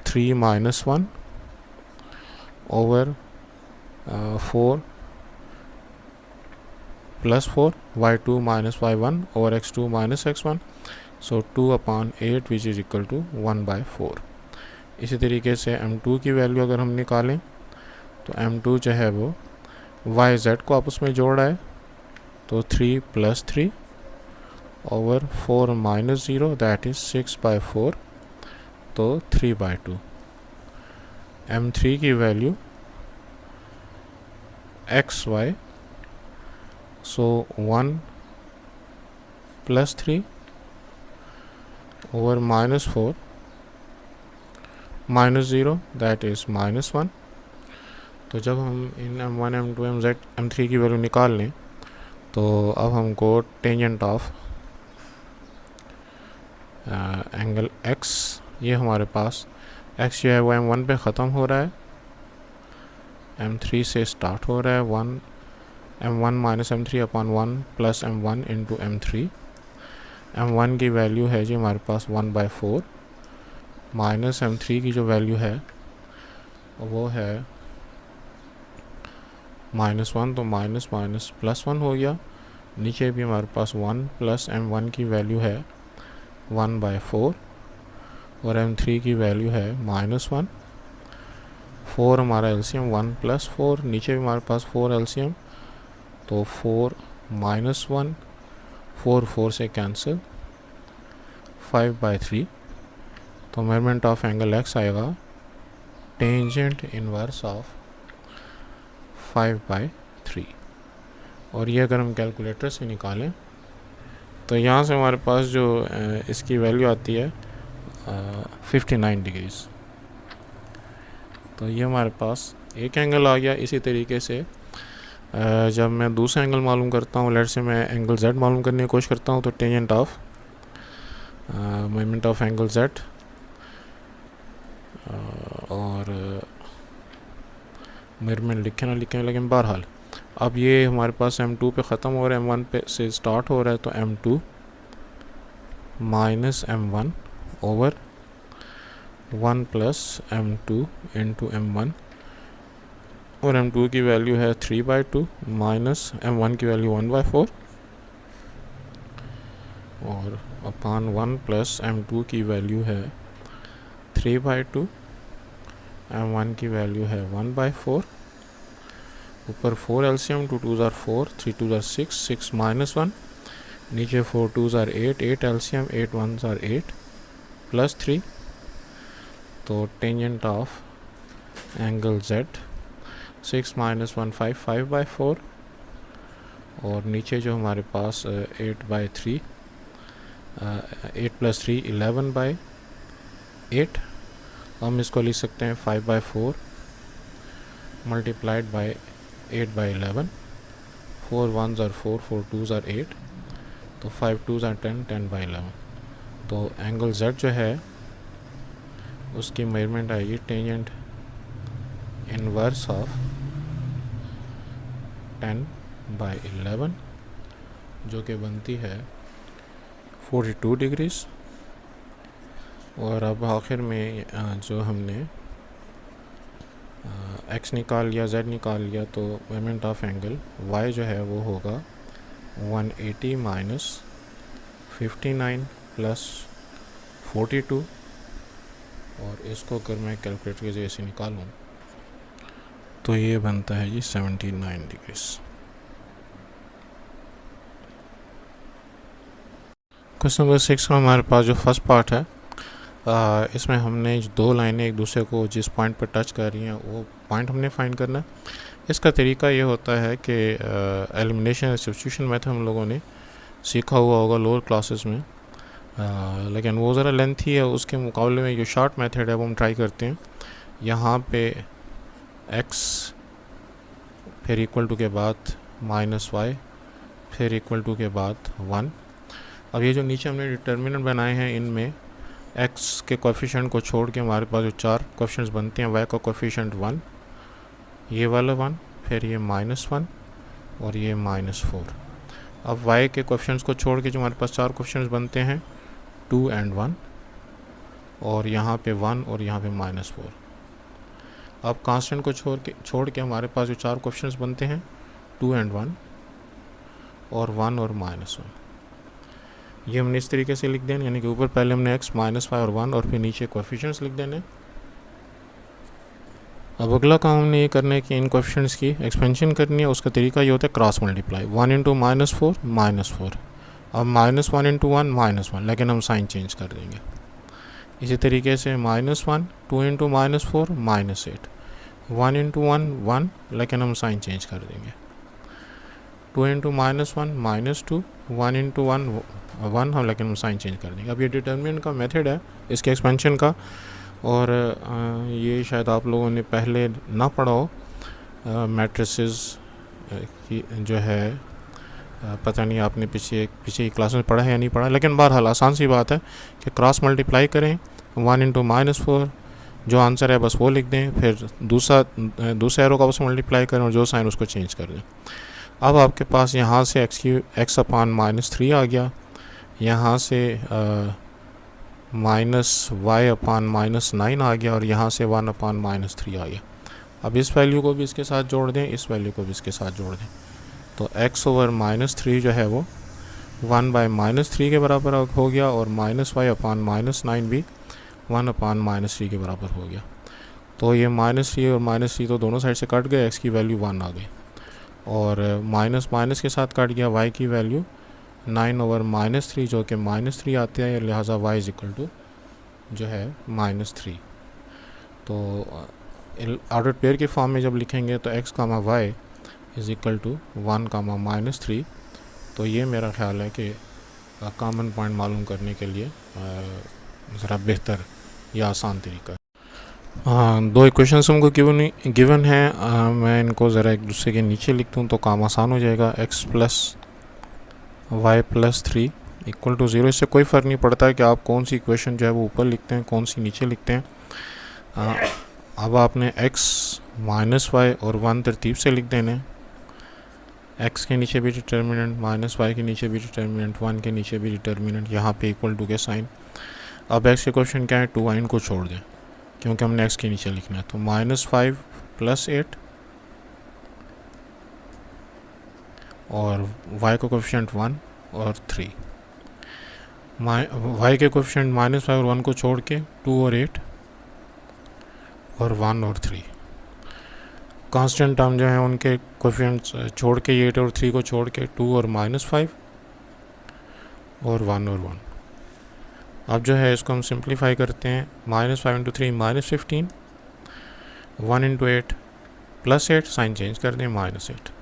3 - 1 over 4 + 4, y2 - y1 over x2 - x1, so 2/8 which is equal to 1/4। इसी तरीके से M2 की वैल्यू अगर हम निकालें तो M2 जो है वो YZ को आपस में जोड़ रहा है, तो 3 + 3 ओवर 4 - 0 दैट इज़ 6/4, तो 3/2। M3 की value XY, so 1 + 3 over -4 - 0 that is -1। तो जब हम इन M1, M2, MZ, M3 की वैल्यू निकाल लें तो अब हमको टेंजेंट ऑफ एंगल X, ये हमारे पास X जो है वो M1 पे ख़त्म हो रहा है, M3 से स्टार्ट हो रहा है। M1 - M3/1 + M1 into M3। M1 की वैल्यू है जी हमारे पास 1/4, माइनस M3 की जो वैल्यू है वो है -1, तो माइनस +1 हो गया। नीचे भी हमारे पास 1 + M1 की वैल्यू है 1/4 और M3 की वैल्यू है -1। 4 हमारा एलसीएम, 1 + 4, नीचे भी हमारे पास 4 एलसीएम, तो 4 - 1, 4 4 से कैंसिल, 5/3। तो मेजरमेंट ऑफ एंगल X आएगा टेंजेंट इनवर्स ऑफ 5/3। और ये अगर हम कैलकुलेटर से निकालें तो यहाँ से हमारे पास जो इसकी वैल्यू आती है 59 डिग्रीज। तो ये हमारे पास एक एंगल आ गया। इसी तरीके से जब मैं दूसरा एंगल मालूम करता हूँ, लेट से मैं एंगल Z मालूम करने की कोशिश करता हूँ, तो tangent of measurement of angle Z और मेजरमेंट लिखे ना लिखें, लेकिन बहरहाल अब ये हमारे पास M2 पे ख़त्म हो रहा है, M1 पे से स्टार्ट हो रहा है, तो M2 - M1 over 1 + M2 into M1, और M2 की वैल्यू है 3/2 माइनस M1 की वैल्यू 1/4 और अपान 1 + M2 की वैल्यू है 3/2, M1 की वैल्यू है 1/4, ऊपर 4 LCM, 2 2s are 4, 3 2s are 6, 6 - 1, नीचे 4 2s are 8, 8 LCM, 8 1s are 8 + 3। तो टेंजेंट ऑफ एंगल Z 6 - 1 5, 5/4 और नीचे जो हमारे पास 8/3 8 + 3 11/8, हम इसको लिख सकते हैं 5/4 multiplied by 8/11, 4 1s are 4, 4 2s are 8, तो 5 2s are 10, 10/11। तो एंगल Z जो है उसकी मेजरमेंट आएगी टेंजेंट इनवर्स ऑफ 10/11, जो कि बनती है 42 डिग्रीज। और अब आखिर में जो हमने x निकाल लिया, z निकाल लिया, तो मेजरमेंट ऑफ एंगल y जो है वो होगा 180 माइनस 59 प्लस 42। और इसको अगर मैं कैलकुलेटर के जरिए से निकालूँ तो ये बनता है जी 79 डिग्रीज। क्वेश्चन नंबर 6 में हमारे पास जो फर्स्ट पार्ट है, इसमें हमने दो लाइनें एक दूसरे को जिस पॉइंट पर टच कर रही हैं वो पॉइंट हमने फाइंड करना है। इसका तरीका ये होता है कि एलिमिनेशन सब्स्टिट्यूशन मेथड हम लोगों ने सीखा हुआ होगा लोअर क्लासेस में, लेकिन वो ज़रा लेंथी है। उसके मुकाबले में जो शॉर्ट मेथड है वो हम ट्राई करते हैं। यहाँ पे x फिर इक्वल टू के बाद -y फिर इक्वल टू के बाद 1। अब ये जो नीचे हमने डिटर्मिनेंट बनाए हैं इनमें x के कोएफिशिएंट को छोड़ के हमारे पास जो 4 कोएफिशिएंट्स बनते हैं, y का कोएफिशिएंट 1, ये वाला 1, फिर ये -1 और ये -4। अब y के कोएफिशिएंट्स को छोड़ के जो हमारे पास 4 कोएफिशिएंट्स बनते हैं 2 और 1, और यहाँ पे 1 और यहाँ पे -4। अब कांस्टेंट को छोड़ के हमारे पास जो 4 कोएफिशिएंट्स बनते हैं 2 और 1 और 1 और -1, ये हमने इस तरीके से लिख देना, यानी कि ऊपर पहले हमने x -5 और 1 और फिर नीचे कोएफिशिएंट्स लिख देने। अब अगला काम हमने ये करना है कि इन कोएफिशिएंट्स की एक्सपेंशन करनी है। उसका तरीका ये होता है क्रॉस मल्टीप्लाई, 1 × -4 -4, अब -1 × 1 -1, लेकिन हम साइन चेंज कर देंगे। इसी तरीके से -1 2 × -4 -8, 1 × 1 1, लेकिन हम साइन चेंज कर देंगे। 2 × -1 -2, 1 × 1 1 हम, लेकिन हम साइन चेंज कर देंगे। अब ये डिटर्मिनेंट का मेथड है इसके एक्सपेंशन का, और ये शायद आप लोगों ने पहले ना पढ़ा हो। मैट्रिसेस की जो है पता नहीं आपने पीछे की क्लास में पढ़ा है या नहीं पढ़ा, लेकिन बहरहाल आसान सी बात है कि क्रॉस मल्टीप्लाई करें, 1 × -4 जो आंसर है बस वो लिख दें, फिर दूसरे एरो का बस मल्टीप्लाई करें और जो साइन उसको चेंज कर दें। अब आपके पास यहाँ से x/-3 आ गया, यहाँ से -y/-9 आ गया, और यहाँ से 1/-3 आ गया। अब इस वैल्यू को भी इसके साथ जोड़ दें, इस वैल्यू को भी इसके साथ जोड़ दें, तो x/-3 जो है वो 1/-3 के बराबर हो गया, और -y/-9 भी 1/-3 के बराबर हो गया। तो ये -3 और -3 तो दोनों साइड से कट गए, x की वैल्यू 1 आ गई, और माइनस के साथ कट गया y की वैल्यू 9/-3, जो कि -3 आते हैं, लिहाजा y = जो है -3। तो ऑर्डर पेयर के फॉर्म में जब लिखेंगे तो x, y = 1, -3। तो ये मेरा ख्याल है कि कॉमन पॉइंट मालूम करने के लिए ज़रा बेहतर या आसान तरीका है। दो इक्वेशंस हमको गिवन है, मैं इनको ज़रा एक दूसरे के नीचे लिख दूँ तो काम आसान हो जाएगा। x + y+3 = 0। इससे कोई फ़र्क नहीं पड़ता है कि आप कौन सी इक्वेशन जो है वो ऊपर लिखते हैं, कौन सी नीचे लिखते हैं। अब आपने x -y और 1 तरतीब से लिख देने, x के नीचे भी डिटर्मिनेंट, -y के नीचे भी डिटर्मिनेंट, 1 के नीचे भी डिटर्मिनेंट, यहाँ पे इक्वल टू के साइन। अब x के क्वेश्चन क्या है, 2y, इनको छोड़ दें क्योंकि हमने x के नीचे लिखना है। तो -5 + 8 और y का कोएफिशिएंट 1 और 3, y के कोएफिशिएंट -5 और 1 को छोड़ के 2 और 8 और 1 और 3। कांस्टेंट टर्म जो है उनके कोएफिशिएंट्स छोड़ के 8 और 3 को छोड़ के 2 और -5 और 1 और 1। अब जो है इसको हम सिंप्लीफाई करते हैं, -5 × 3 -15, 1 × 8 +8, साइन चेंज कर दें, -8,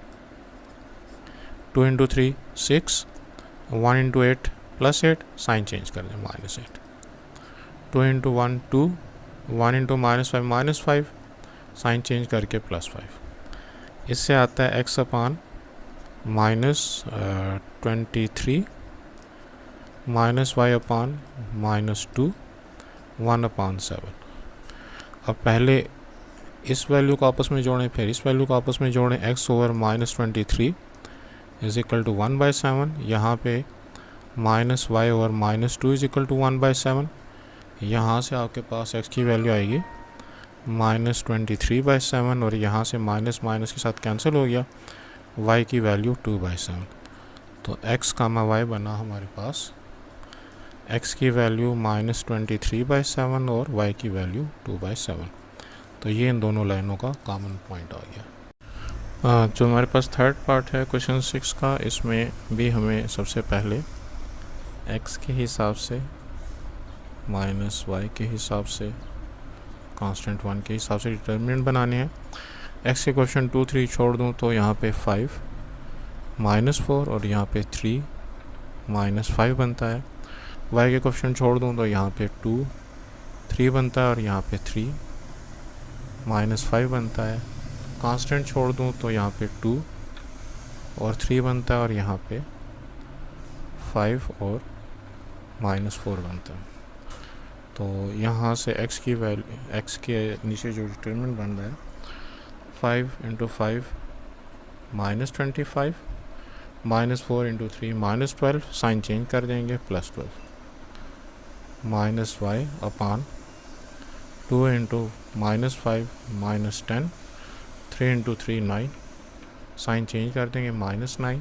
2 इंटू 3 6, 1 इंटू 8 +8, साइन चेंज कर दें -8, 2 इंटू 1 2, 1 इंटू -5 -5, साइन चेंज करके +5। इससे आता है x अपान -23 माइनस वाई अपान -2, 1/7। अब पहले इस वैल्यू को आपस में जोड़ें, फिर इस वैल्यू को आपस में जोड़ें। x over -23 is equal to 1/7। यहाँ पे -y over -2 is equal to 1/7। यहाँ से आपके पास x की वैल्यू आएगी -23/7 और यहाँ से माइनस माइनस के साथ कैंसिल हो गया, y की वैल्यू 2/7। तो x कामा y बना हमारे पास x की वैल्यू -23/7 और y की वैल्यू 2/7। तो ये इन दोनों लाइनों का कॉमन पॉइंट आ गया। जो हमारे पास थर्ड पार्ट है क्वेश्चन 6 का, इसमें भी हमें सबसे पहले x के हिसाब से -y के हिसाब से कांस्टेंट 1 के हिसाब से डिटर्मिनेंट बनाने हैं। x के क्वेश्चन 2 3 छोड़ दूँ तो यहाँ पे 5 -4 और यहाँ पे 3 -5 बनता है। y के क्वेश्चन छोड़ दूँ तो यहाँ पे 2 3 बनता है और यहाँ पे 3 -5 बनता है। कांस्टेंट छोड़ दूँ तो यहाँ पे 2 और 3 बनता है और यहाँ पे 5 और -4 बनता है। तो यहाँ से x की वैल्यू, x के नीचे जो डिटरमिनेंट बन रहा है 5 इंटू 5 -25, -4 इंटू 3 -12, साइन चेंज कर देंगे +12, -y अपान 2 इंटू -5 -10, 3 इंटू 3 9, साइन चेंज कर देंगे -9,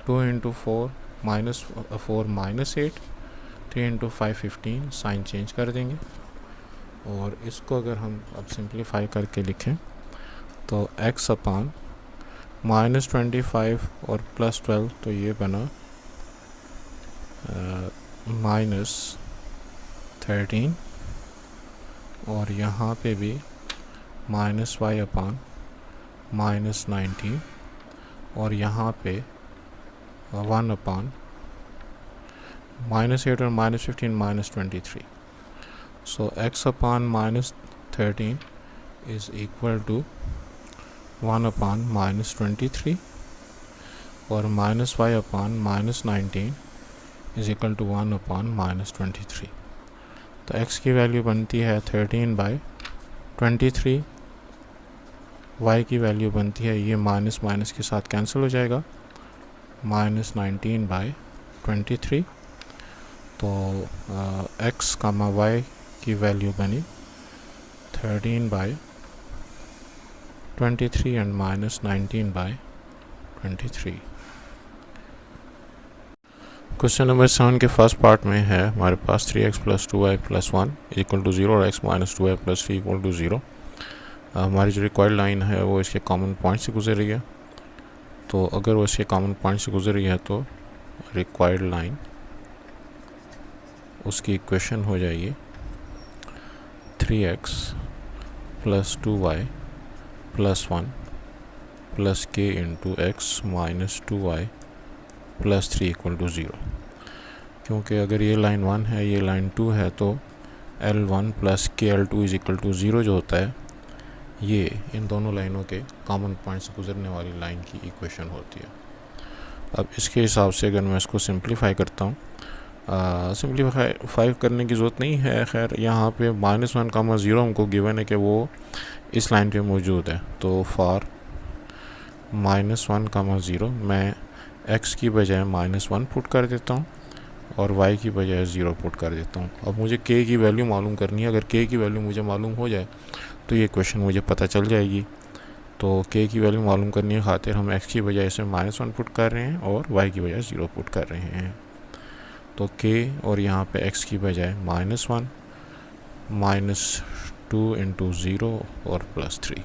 2 इंटू 4 -8, 3 इंटू 5 15, साइन चेंज कर देंगे। और इसको अगर हम अब सिंप्लीफाई करके लिखें तो x अपान -25 और +12, तो ये बना -13 और यहाँ पे भी -y अपान -19 और यहाँ पे 1 अपान -8 और -15 -23। So x upon -13 is equal to 1 upon -23 और -y upon -19 is equal to 1 upon -23। तो x की वैल्यू बनती है 13/23, y की वैल्यू बनती है, ये माइनस माइनस के साथ कैंसिल हो जाएगा, -19/23। तो x कामा y की वैल्यू बनी 13/23 एंड -19/23। क्वेश्चन नंबर 7 के फर्स्ट पार्ट में है हमारे पास 3x + 2y + 1 इक्वल टू 0 और x - 2y + 3 इक्वल टू 0। हमारी जो रिक्वायर्ड लाइन है वो इसके कॉमन पॉइंट से गुजर रही है। तो अगर वो इसके कॉमन पॉइंट से गुजर रही है तो रिक्वायर्ड लाइन, उसकी इक्वेशन हो जाएगी 3x + 2y + 1 + k into x - 2y + 3 equal to 0। क्योंकि अगर ये लाइन 1 है, ये लाइन 2 है, तो L1 + KL2 is equal to 0 जो होता है, ये इन दोनों लाइनों के कॉमन पॉइंट से गुजरने वाली लाइन की इक्वेशन होती है। अब इसके हिसाब से अगर मैं इसको सिंप्लीफाई करता हूँ, सिंप्लीफाई करने की ज़रूरत नहीं है। खैर यहाँ पे -1, 0 हमको गिवन है कि वो इस लाइन पे मौजूद है। तो फॉर -1, 0 मैं x की बजाय -1 पुट कर देता हूँ और y की बजाय 0 पुट कर देता हूँ। अब मुझे k की वैल्यू मालूम करनी है। अगर k की वैल्यू मुझे मालूम हो जाए तो ये क्वेश्चन मुझे पता चल जाएगी। तो k की वैल्यू मालूम करने की खातिर हम x की बजाय इसे -1 पुट कर रहे हैं और y की बजाय 0 पुट कर रहे हैं। तो k और यहाँ पे x की बजाय -1 -2 इंटू 0 और +3,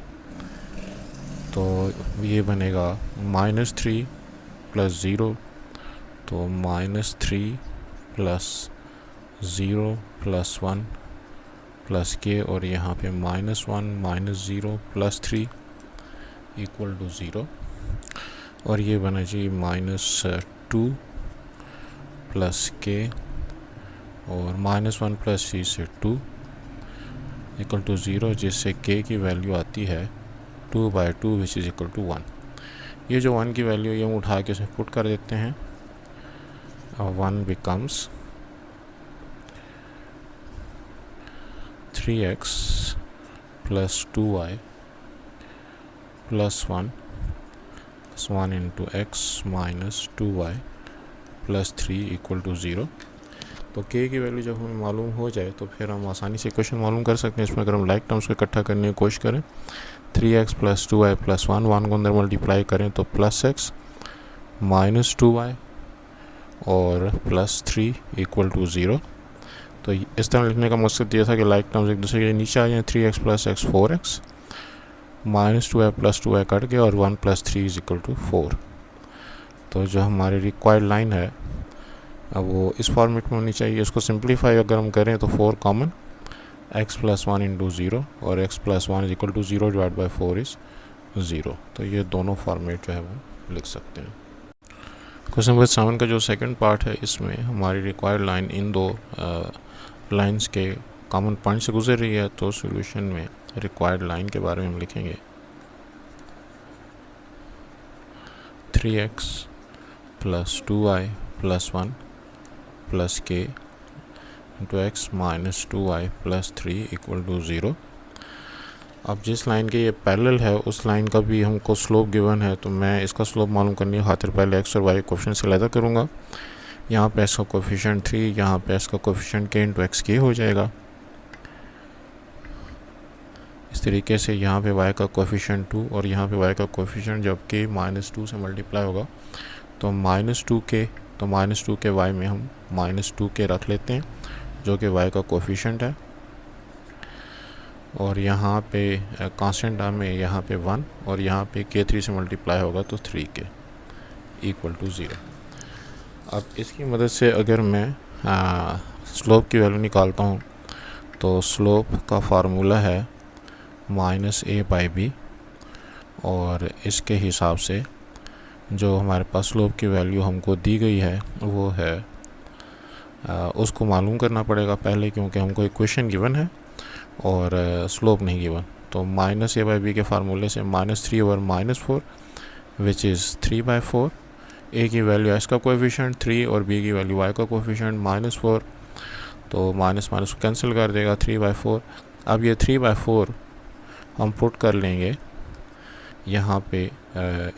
तो ये बनेगा -3 + 0, तो -3 + 0 + 1 + k और यहाँ पे -1 -0 + 3 इक्वल टू 0। और ये बना जी -2 प्लस के और -1 प्लस c से 2 इक्वल टू 0, जिससे k की वैल्यू आती है 2/2 विच इज़ इक्वल टू 1। ये जो 1 की वैल्यू ये हम उठा के उसमें पुट कर देते हैं। 1 becomes 3x plus 2y plus 1 into x minus 2y plus 3 equal to 0। तो k की वैल्यू जब हमें मालूम हो जाए तो फिर हम आसानी से इक्वेशन मालूम कर सकते हैं। इसमें अगर हम लाइक टर्म्स को इकट्ठा करने की कोशिश करें, 3x प्लस 2y प्लस 1 को अंदर मल्टीप्लाई करें तो प्लस x माइनस 2y और प्लस 3 इक्वल टू 0। तो इस तरह लिखने का मकसद ये था कि लाइक टर्म्स एक दूसरे के नीचे आ जाएँ। 3x plus x 4x, minus 2y plus 2y cut गया और 1 प्लस 3 इज इक्वल टू 4। तो जो हमारी रिक्वायर्ड लाइन है अब वो इस फॉर्मेट में होनी चाहिए। इसको सिंप्लीफाई अगर हम करें तो 4 कॉमन, x प्लस 1 इंटू 0 और x plus 1 is equal to 0 divide by 4 is 0। तो ये दोनों फॉर्मेट जो है वो लिख सकते हैं। क्वेश्चन नंबर 7 का जो सेकंड पार्ट है, इसमें हमारी रिक्वायर्ड लाइन इन दो लाइंस के कॉमन पॉइंट से गुजर रही है। तो सॉल्यूशन में रिक्वायर्ड लाइन के बारे में हम लिखेंगे 3x plus 2y plus 1 plus k into X minus 2y plus 3 equal to 0। अब जिस लाइन के ये पैरेलल है उस लाइन का भी हमको स्लोप गिवन है, तो मैं इसका स्लोप मालूम करने की खातिर पहले x और y कोफिशिएंट से अलग करूँगा। यहाँ पे इसका कोफिशिएंट 3, यहाँ पे इसका कोफिशिएंट k इंटू एक्स के हो जाएगा। इस तरीके से यहाँ पे y का कोफिशिएंट 2 और यहाँ पे y का कोफिशिएंट जब k -2 से मल्टीप्लाई होगा तो -2k, तो -2k y में हम -2k रख लेते हैं जो कि y का कोफिशिएंट है। और यहाँ पे कांस्टेंट टर्म में यहाँ पे 1 और यहाँ पे k3 से मल्टीप्लाई होगा तो 3k इक्वल टू 0। अब इसकी मदद से अगर मैं स्लोप की वैल्यू निकालता हूँ तो स्लोप का फार्मूला है -a/b और इसके हिसाब से जो हमारे पास स्लोप की वैल्यू हमको दी गई है वो है उसको मालूम करना पड़ेगा पहले, क्योंकि हमको इक्वेशन गिवन है और स्लोप नहीं गिवन। तो -a/b के फार्मूले से -3/-4 विच इज़ 3/4। a की वैल्यू x का कोएफिशिएंट 3 और b की वैल्यू y का कोएफिशिएंट -4, तो माइनस माइनस कैंसिल कर देगा 3/4। अब ये 3/4 हम पुट कर लेंगे यहाँ पे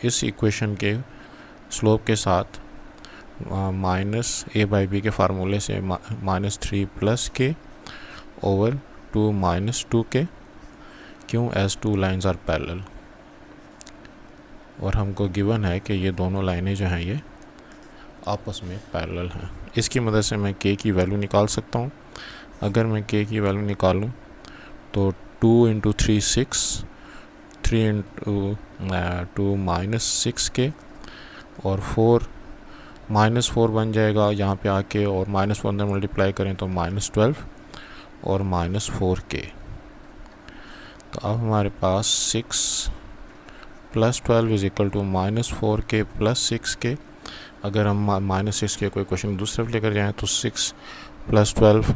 इस इक्वेशन के स्लोप के साथ -a/b के फार्मूले से -3 प्लस k ओवर 2 -2k, क्यों, as two lines are parallel. और हमको गिवन है कि ये दोनों लाइनें जो हैं ये आपस में पैरेलल हैं। इसकी मदद से मैं k की वैल्यू निकाल सकता हूँ। अगर मैं k की वैल्यू निकालूँ तो 2 इंटू 3 6, 3 इंटू 2 -6k और 4 -4 बन जाएगा यहाँ पे आके, और -4 अंदर मल्टीप्लाई करें तो -12 और -4k। तो अब हमारे पास 6 plus 12 is equal to -4k plus 6k। अगर हम -6k कोई क्वेश्चन दूसरी तरफ लेकर जाएँ तो 6 प्लस 12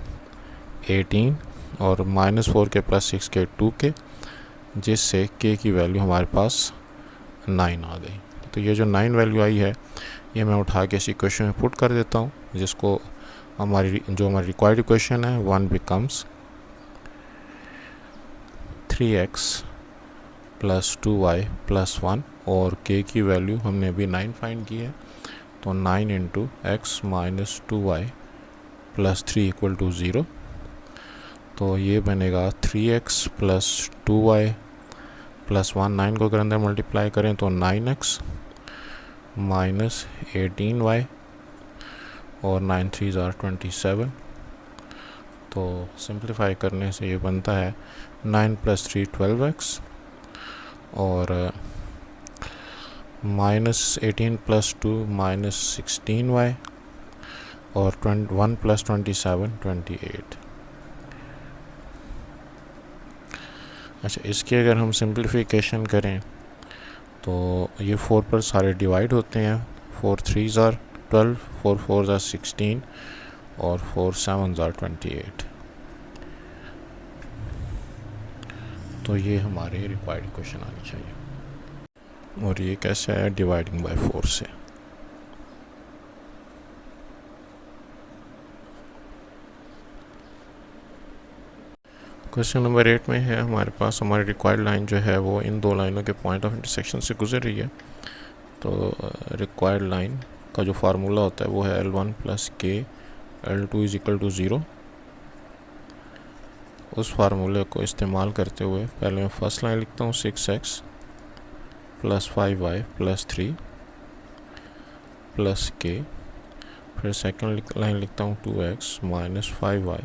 18 और -4k प्लस 6k 2k, जिससे k की वैल्यू हमारे पास 9 आ गई। तो ये जो 9 वैल्यू आई है ये मैं उठा के इस इक्वेशन में पुट कर देता हूँ, जिसको हमारी रिक्वायर्ड इक्वेशन है 1 becomes 3x plus 2y plus 1 और k की वैल्यू हमने अभी 9 फाइंड की है, तो 9 into X minus 2y plus 3 equal to 0। तो ये बनेगा 3x प्लस 2y प्लस 1, 9 को अगर अंदर मल्टीप्लाई करें तो 9x माइनस 18y और 9 3 आर 27। तो सिंप्लीफाई करने से ये बनता है 9 प्लस 3 12x और -18 प्लस 2 -16y और 1 प्लस 27 28। अच्छा, इसकी अगर हम सिंप्लीफिकेशन करें तो ये 4 पर सारे डिवाइड होते हैं, 4 3s are 12, 4 4s are 16 और 4 7s are 28। तो ये हमारे रिक्वायर्ड क्वेश्चन आनी चाहिए। और ये कैसे है, डिवाइडिंग बाय 4 से। क्वेश्चन नंबर 8 में है हमारे पास हमारी रिक्वायर्ड लाइन जो है वो इन दो लाइनों के पॉइंट ऑफ इंटरसेक्शन से गुजर रही है। तो रिक्वायर्ड लाइन का जो फार्मूला होता है वो है L1 प्लस के L2 इज इक्वल टू 0। उस फार्मूले को इस्तेमाल करते हुए पहले मैं फर्स्ट लाइन लिखता हूँ 6x plus 5y plus 3 plus के, फिर सेकेंड लाइन लिखता हूँ 2x minus 5y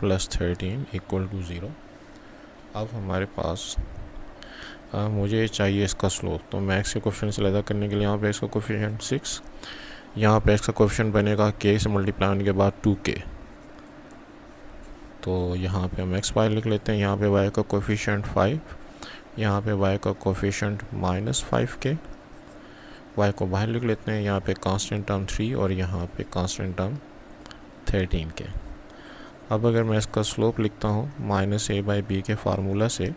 plus 13 equal to 0। अब हमारे पास मुझे चाहिए इसका स्लोप। तो मैं x के कोफिशिएंट से अलग करने के लिए यहाँ पे x का कोफिशिएंट 6, यहाँ पे x का कोफिशिएंट बनेगा k से मल्टीप्लाई होने के बाद 2k। तो यहाँ पे हम x y लिख लेते हैं, यहाँ पे y का कोफिशिएंट 5, यहाँ पे y का कोफिशिएंट माइनस 5k, y को बाहर लिख लेते हैं, यहाँ पे कांस्टेंट टर्म 3 और यहाँ पे कांस्टेंट टर्म 13k। अब अगर मैं इसका स्लोप लिखता हूँ माइनस a बाई बी के फार्मूला से,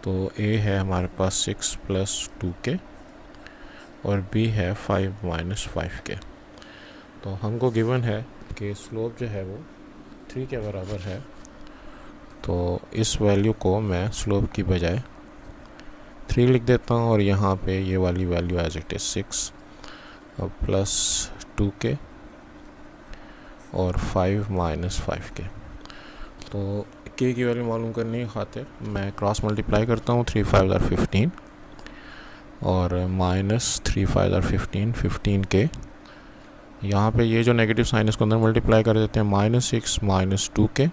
तो a है हमारे पास 6 प्लस 2k और b है 5 माइनस 5k। तो हमको गिवन है कि स्लोप जो है वो 3 के बराबर है। तो इस वैल्यू को मैं स्लोप की बजाय 3 लिख देता हूँ और यहाँ पे ये वाली value as it is 6 plus 2k और 5 माइनस 5k। तो k की वैल्यू मालूम करने की खातिर मैं क्रॉस मल्टीप्लाई करता हूँ, 3 5 are 15 और माइनस 3 5 are 15, 15k। यहाँ पे ये जो नेगेटिव साइन इसको अंदर मल्टीप्लाई कर देते हैं, माइनस 6 माइनस 2k।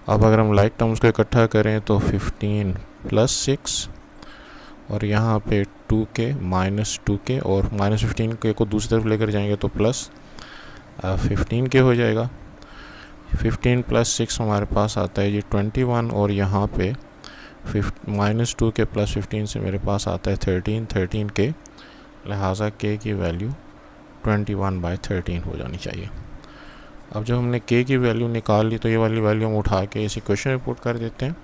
अब अगर हम लाइक टर्म्स को इकट्ठा करें तो 15 प्लस 6 और यहाँ पे 2k माइनस 2k और माइनस 15k को दूसरी तरफ लेकर जाएंगे तो प्लस 15k हो जाएगा। 15 प्लस 6 हमारे पास आता है ये 21 और यहाँ पे माइनस 2k प्लस 15 से मेरे पास आता है 13k। लिहाजा k की वैल्यू 21/13 हो जानी चाहिए। अब जब हमने k की वैल्यू निकाल ली तो ये वाली वैल्यू हम उठा के इस इक्वेशन में पुट कर देते हैं।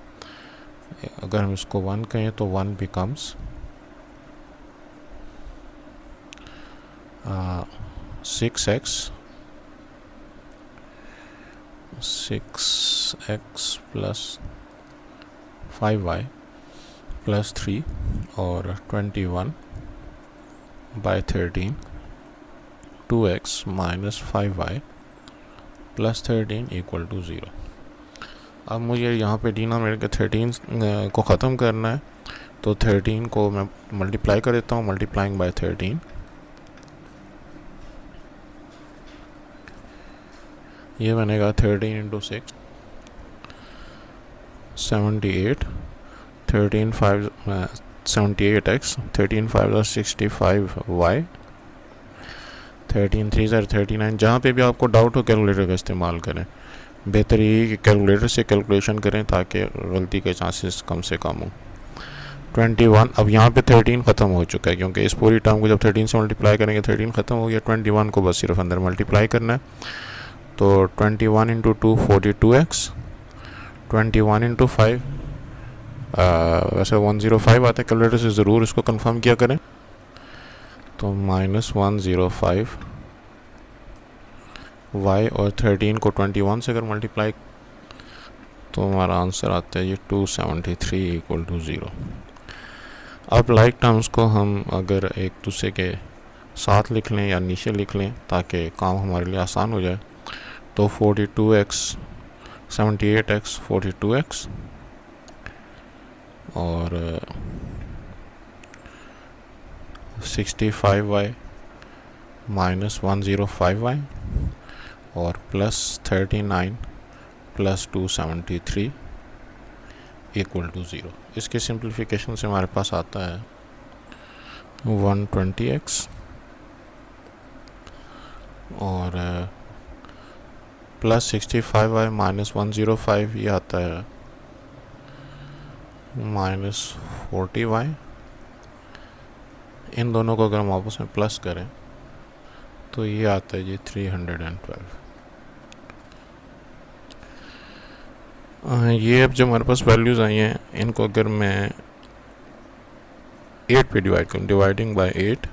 अगर हम इसको 1 कहें तो 1 becomes 6x plus 5y plus 3 और 21/13, 2x minus 5y plus 13 equal to 0। अब मुझे यहाँ पे डिनोमिनेटर के 13 को ख़त्म करना है, तो 13 को मैं मल्टीप्लाई कर देता हूँ, मल्टीप्लाइंग बाय 13। ये बनेगा 13 इंटू 6 78, 13 5 78x, 13 5 65y, 13 3 39। जहाँ पे भी आपको डाउट हो कैलकुलेटर का इस्तेमाल करें। बेहतर यही कि कैलकुलेटर से कैलकुलेशन करें ताकि गलती के चांसेस कम से कम हो। 21, अब यहाँ पे 13 ख़त्म हो चुका है क्योंकि इस पूरी टर्म को जब 13 से मल्टीप्लाई करेंगे 13 ख़त्म हो गया। 21 को बस सिर्फ अंदर मल्टीप्लाई करना है। तो 21 इंटू 2 42x, 21 इंटू 5 वैसे 105 आता है, कैलकुलेटर से ज़रूर इसको कंफर्म किया करें। तो माइनस 105 y और 13 को 21 से अगर मल्टीप्लाई तो हमारा आंसर आता है ये 273 इक्वल टू 0। अब लाइक टर्म्स को हम अगर एक दूसरे के साथ लिख लें या नीचे लिख लें ताकि काम हमारे लिए आसान हो जाए, तो 42x 78x 42x और 65y माइनस 105y और प्लस 39 प्लस 273 इक्वल टू 0। इसके सिंप्लीफिकेशन से हमारे पास आता है 120x और प्लस 65y माइनस 105, ये आता है माइनस 40y इन दोनों को अगर हम आपस में प्लस करें तो ये आता है जी 312। ये अब जो हमारे पास वैल्यूज़ आई हैं इनको अगर मैं 8 पे डिवाइड करूँ, डिवाइडिंग बाय 8,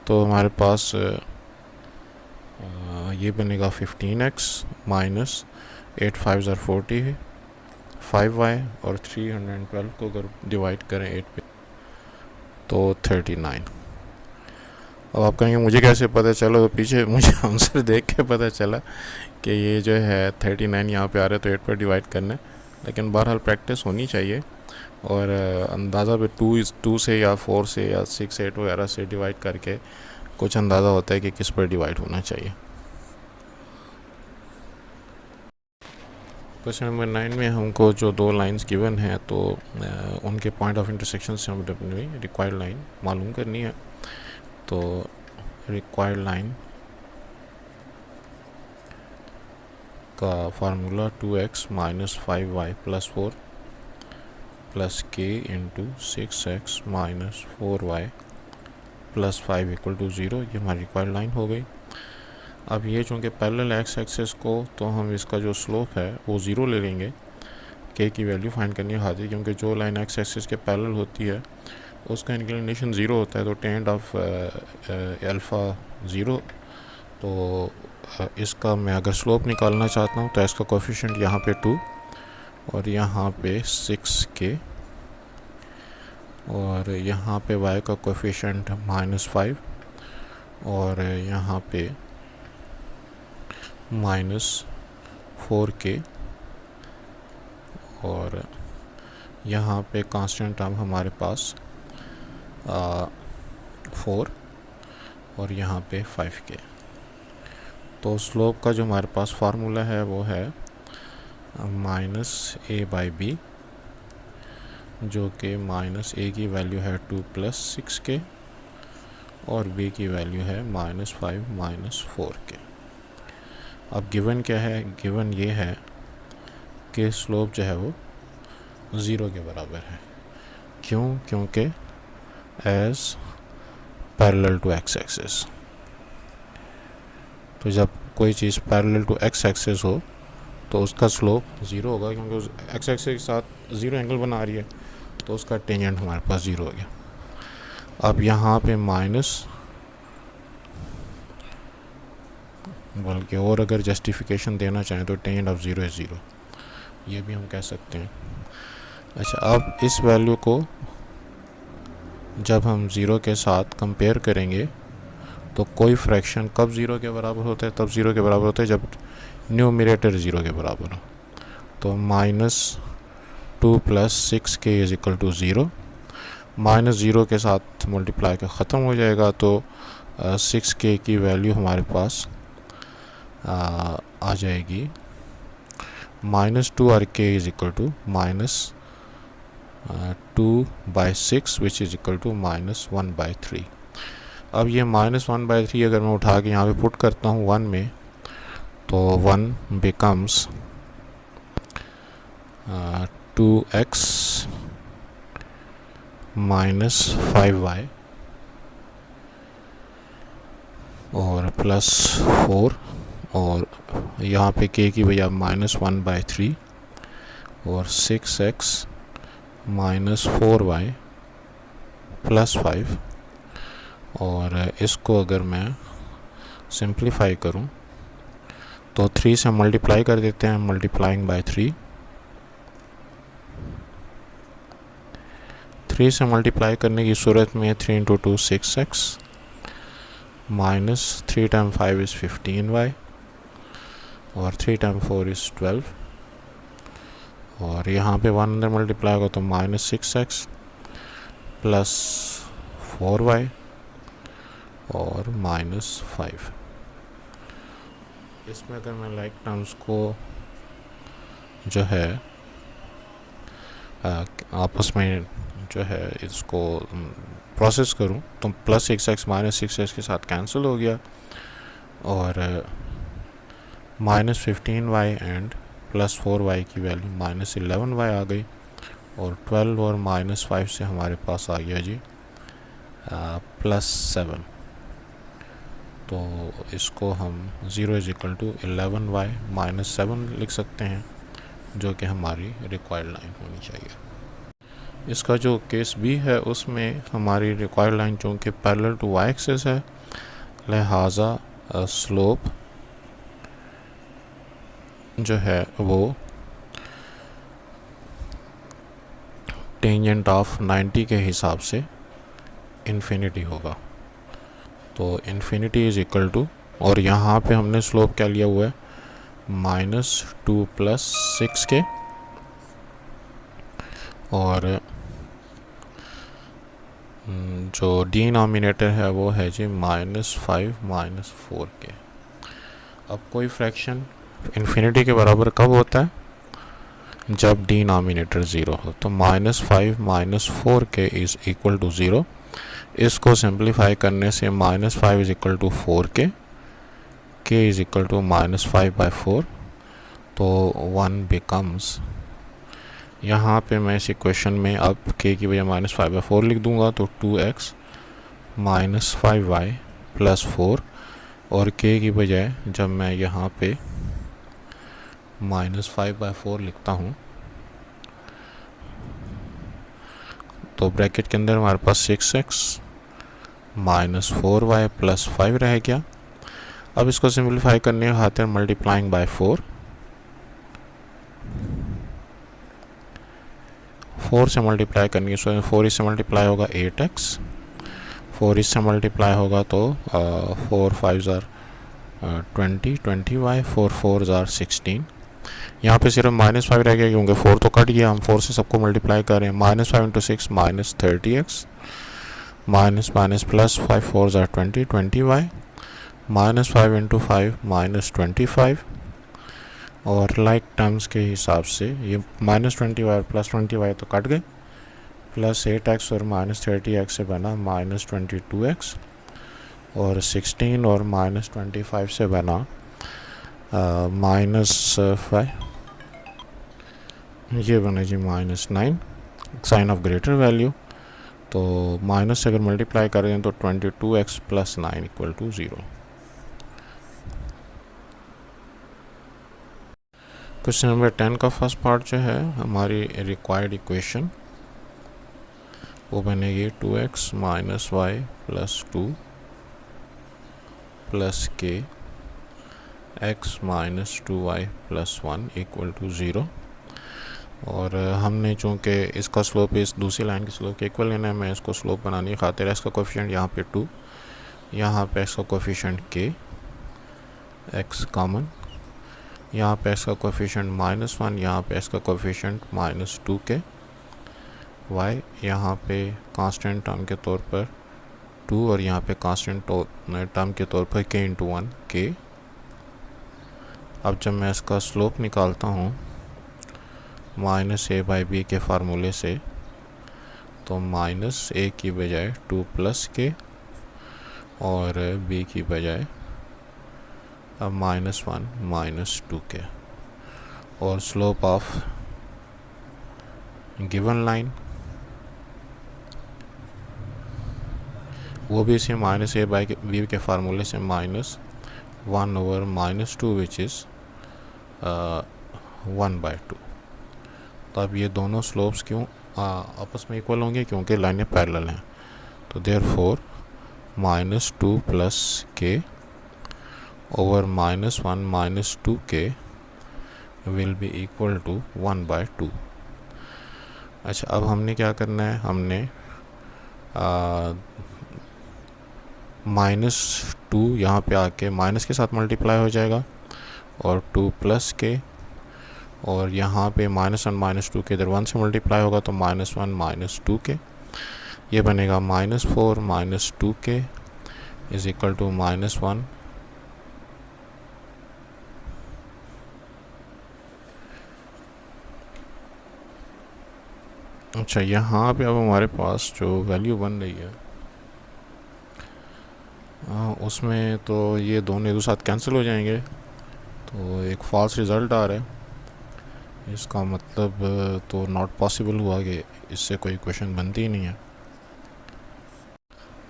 तो हमारे पास ये बनेगा 15x माइनस 8 5 ज़ार 40 5y, और 312 को अगर डिवाइड करें 8 पे तो 39। अब आप कहेंगे मुझे कैसे पता चला, तो पीछे मुझे आंसर देख के पता चला कि ये जो है 39 यहाँ पे आ रहा है, तो 8 पर डिवाइड करना है। लेकिन बहरहाल प्रैक्टिस होनी चाहिए, और अंदाज़ा भी 2 से या 4 से या 6 8 वगैरह से डिवाइड करके कुछ अंदाज़ा होता है कि किस पर डिवाइड होना चाहिए। क्वेश्चन नंबर 9 में हमको जो दो लाइंस गिवन हैं, तो उनके पॉइंट ऑफ इंटरसेक्शन से हम अपनी रिक्वायर्ड लाइन मालूम करनी है। तो रिक्वायर्ड लाइन का formula 2x minus 5y plus 4 plus k into 6x minus 4y plus 5 equal to 0, ये हमारी रिक्वायर्ड लाइन हो गई। अब ये चूँकि पैरेलल एक्स एक्सेस को, तो हम इसका जो स्लोप है वो 0 ले लेंगे। k की वैल्यू फाइंड करनी है हाजिर, क्योंकि जो लाइन एक्स एक्सेस के पैरेलल होती है उसका इंक्लिनेशन 0 होता है, तो टेंड ऑफ अल्फ़ा 0। तो इसका मैं अगर स्लोप निकालना चाहता हूँ तो इसका कोफिशिएंट यहाँ पे 2 और यहाँ पे 6k, और यहाँ पे y का कोफिशिएंट -5 और यहाँ पे -4k, और यहाँ पे कांस्टेंट टर्म हमारे पास 4 और यहाँ पे 5k। तो स्लोप का जो हमारे पास फार्मूला है वो है -a/b, जो कि -a की वैल्यू है 2 + 6k और b की वैल्यू है -5 - 4k। अब गिवन क्या है? गिवन ये है कि स्लोप जो है वो 0 के बराबर है। क्यों? क्योंकि as parallel to X axis, तो जब कोई चीज़ पैरेलल टू एक्स एक्सिस हो तो उसका स्लोप 0 होगा, क्योंकि उस एक्स एक्सिस के साथ 0 एंगल बना रही है, तो उसका टेंजेंट हमारे पास 0 हो गया। अब यहाँ पे माइनस, बल्कि और अगर जस्टिफिकेशन देना चाहें तो टेंजेंट ऑफ 0 इज़ 0, ये भी हम कह सकते हैं। अच्छा, अब इस वैल्यू को जब हम 0 के साथ कंपेयर करेंगे तो कोई फ्रैक्शन कब 0 के बराबर होता है? तब 0 के बराबर होता है जब न्यूमरेटर 0 के बराबर हो। तो -2 + 6k इज इक्वल टू 0, -0 के साथ मल्टीप्लाई का ख़त्म हो जाएगा, तो 6k की वैल्यू हमारे पास आ जाएगी -2 और k is equal to -2/6 which is equal to -1/3। अब ये -1/3 अगर मैं उठा के यहाँ पे पुट करता हूँ 1 में, तो 1 बिकम्स 2x माइनस 5y और प्लस 4, और यहाँ पे k की वजह -1/3 और 6x माइनस 4y प्लस 5, और इसको अगर मैं सिंप्लीफाई करूं तो 3 से मल्टीप्लाई कर देते हैं, मल्टीप्लाइंग बाय 3 से मल्टीप्लाई करने की सूरत में 3 × 2 6x माइनस 3 × 5 इज़ 15y और 3 × 4 इज़ 12, और यहाँ पे 1 अंदर मल्टीप्लाई होगा तो -6x प्लस 4y और -5। इसमें अगर मैं लाइक टर्म्स को जो है आपस में जो है इसको प्रोसेस करूं तो +6x -6x के साथ कैंसिल हो गया, और -15y एंड +4y की वैल्यू -11y आ गई, और 12 और -5 से हमारे पास आ गया जी +7। तो इसको हम 0 is equal to 11y minus 7 लिख सकते हैं, जो कि हमारी रिक्वायर्ड लाइन होनी चाहिए। इसका जो केस बी है उसमें हमारी रिक्वायर्ड लाइन चूँकि पैरेलल टू y एक्सिस है, लिहाजा स्लोप जो है वो टेंजेंट ऑफ 90 के हिसाब से इन्फिनिटी होगा। तो इन्फिनिटी इज इक्वल टू, और यहाँ पे हमने स्लोप क्या लिया हुआ है, -2 + 6 के, और जो डिनोमिनेटर है वो है जी -5 - 4 के। अब कोई फ्रैक्शन इन्फिनिटी के बराबर कब होता है, जब डिनोमिनेटर 0 हो। तो -5 - 4 के इज़ इक्वल टू 0। इसको सिंप्लीफाई करने से -5 इज इक्वल टू 4 के इज इक्वल टू -5/4। तो 1 बिकम्स, यहाँ पे मैं इस इक्वेशन में अब k की वजह -5/4 लिख दूंगा, तो 2x - 5y + 4, और k की बजाय जब मैं यहाँ पे -5/4 लिखता हूँ तो ब्रैकेट के अंदर हमारे पास 6x - 4y + 5 रह गया। अब इसको सिंप्लीफाई करने के खातिर मल्टीप्लाइंग बाय 4 से मल्टीप्लाई करनी है। 4 इससे मल्टीप्लाई होगा 8x, 4 इससे मल्टीप्लाई होगा तो 4 5 ज़ार 20y, 4 4 ज़ार 16। यहाँ पे सिर्फ -5 रह गया क्योंकि 4 तो कट गया, हम 4 से सबको मल्टीप्लाई कर रहे हैं। -5 × 6 -30x, माइनस प्लस 5 4 ज़ार 20y, -5 × 5 -25, और लाइक टर्म्स के हिसाब से ये -20y और +20y तो कट गए, +8x और -30x से बना -22x, और 16 और -25 से बना -5, ये बना जी -9 साइन ऑफ ग्रेटर वैल्यू। तो माइनस से अगर मल्टीप्लाई कर रहे हैं तो 22x + 9 = 0। क्वेश्चन नंबर 10 का फर्स्ट पार्ट जो है हमारी रिक्वायर्ड इक्वेशन वो बनेगी 2x - y + 2 + k x - 2y + 1 = 0। और हमने चूँकि इसका स्लोप इस दूसरी लाइन की स्लोप के इक्वल लेना है, मैं इसको स्लोप बनाने की खातिर एक्स का कोफिशिएंट यहाँ पे 2, यहाँ पे एक्स का कोफिशिएंट k, x कॉमन, यहाँ पे एक्स का कोफिशिएंट -1, यहाँ पे एक्स का कोफिशिएंट -2k, y यहाँ पे कांस्टेंट टर्म के तौर पर 2, और यहाँ पे कांस्टेंट टर्म के तौर पर k × 1 k। अब जब मैं इसका स्लोप निकालता हूँ -a/b के फार्मूले से, तो -a की बजाय 2 + k और b की बजाय अब -1 - 2k, और स्लोप ऑफ गिवन लाइन वो भी इसे -a/b के फार्मूले से -1/-2 विच इज़ 1/2। तो अब ये दोनों स्लोप्स क्यों आपस में इक्वल होंगे, क्योंकि लाइनें पैरेलल हैं। तो therefore -2 + k over -1 - 2k will be equal to 1/2। अच्छा, अब हमने क्या करना है, हमने -2 यहाँ पे आके माइनस के साथ मल्टीप्लाई हो जाएगा, और 2 + k, और यहाँ पे -1 - 2 के इधर 1 से मल्टीप्लाई होगा तो -1 - 2k, ये बनेगा -4 - 2k = -1। अच्छा, यहाँ पे अब हमारे पास जो वैल्यू बन रही है उसमें तो ये दोनों एक साथ कैंसिल हो जाएंगे, तो एक फॉल्स रिज़ल्ट आ रहा है। इसका मतलब तो नॉट पॉसिबल हुआ कि इससे कोई क्वेश्चन बनती ही नहीं है।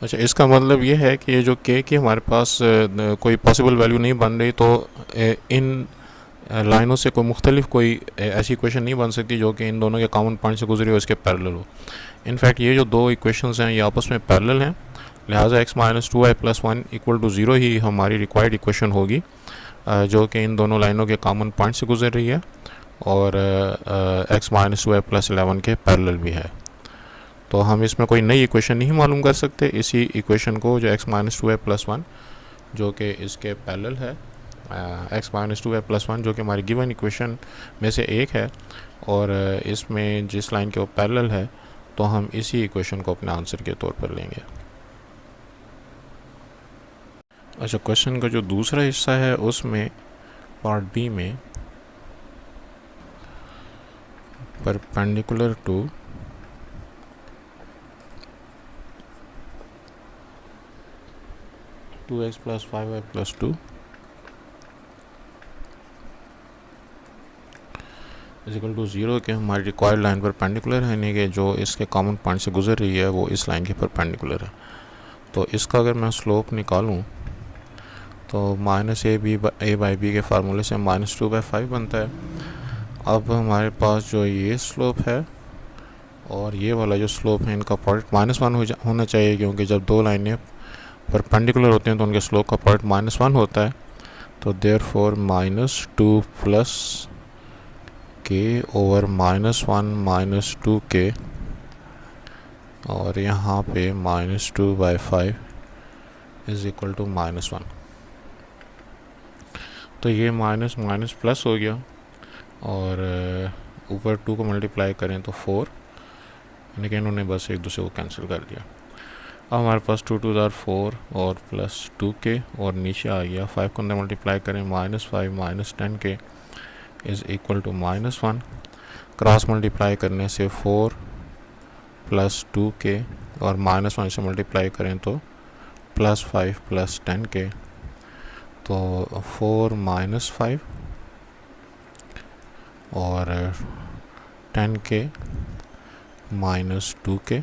अच्छा, इसका मतलब ये है कि ये जो के की हमारे पास कोई पॉसिबल वैल्यू नहीं बन रही, तो इन लाइनों से कोई मुख्तलिफ कोई ऐसी इक्वेशन नहीं बन सकती जो कि इन दोनों के कॉमन पॉइंट से गुजरी हो, इसके पैरेलल हो। इनफैक्ट ये जो दो इक्वेशंस हैं ये आपस में पैरेलल हैं, लिहाजा x minus 2y plus 1 equal to 0 ही हमारी रिक्वायर्ड इक्वेशन होगी, जो कि इन दोनों लाइनों के कॉमन पॉइंट से गुजर रही है और x माइनस 2y प्लस 11 के पैरेलल भी है। तो हम इसमें कोई नई इक्वेशन नहीं मालूम कर सकते, इसी इक्वेशन को जो x माइनस 2y प्लस 1 जो कि इसके पैरेलल है, x माइनस 2y प्लस 1 जो कि हमारी गिवन इक्वेशन में से एक है, और इसमें जिस लाइन के वो पैरेलल है, तो हम इसी इक्वेशन को अपने आंसर के तौर पर लेंगे। अच्छा, क्वेश्चन का जो दूसरा हिस्सा है उसमें पार्ट बी में perpendicular to two X plus 5y plus 2 is equal to 0 के हमारी रिक्वायर्ड लाइन परपेंडिकुलर है, यानी कि जो इसके कॉमन पॉइंट से गुजर रही है वो इस लाइन के परपेंडिकुलर है। तो इसका अगर मैं स्लोप निकालूं तो माइनस ए बाई बी के फार्मूले से -2/5 बनता है। अब हमारे पास जो ये स्लोप है और ये वाला जो स्लोप है, इनका प्रोडक्ट -1 होना चाहिए, क्योंकि जब दो लाइनें परपेंडिकुलर होते हैं तो उनके स्लोप का प्रोडक्ट -1 होता है। तो देयरफॉर -2 प्लस के ओवर -1 -2 के, और यहाँ पे -2/5 इज इक्वल टू -1। तो ये माइनस माइनस प्लस हो गया, और ऊपर 2 को मल्टीप्लाई करें तो 4, यानी कि इन्होंने बस एक दूसरे को कैंसिल कर दिया। अब हमारे पास 2 2 ज़ार 4 और प्लस 2 के, और नीचे आ गया 5 को अंदर मल्टीप्लाई करें -5 -10 के is equal to -1। Cross multiply करने से 4 प्लस 2 के, और -1 से मल्टीप्लाई करें तो +5 प्लस 10 के, तो 4 -5 और 10 के -2 के,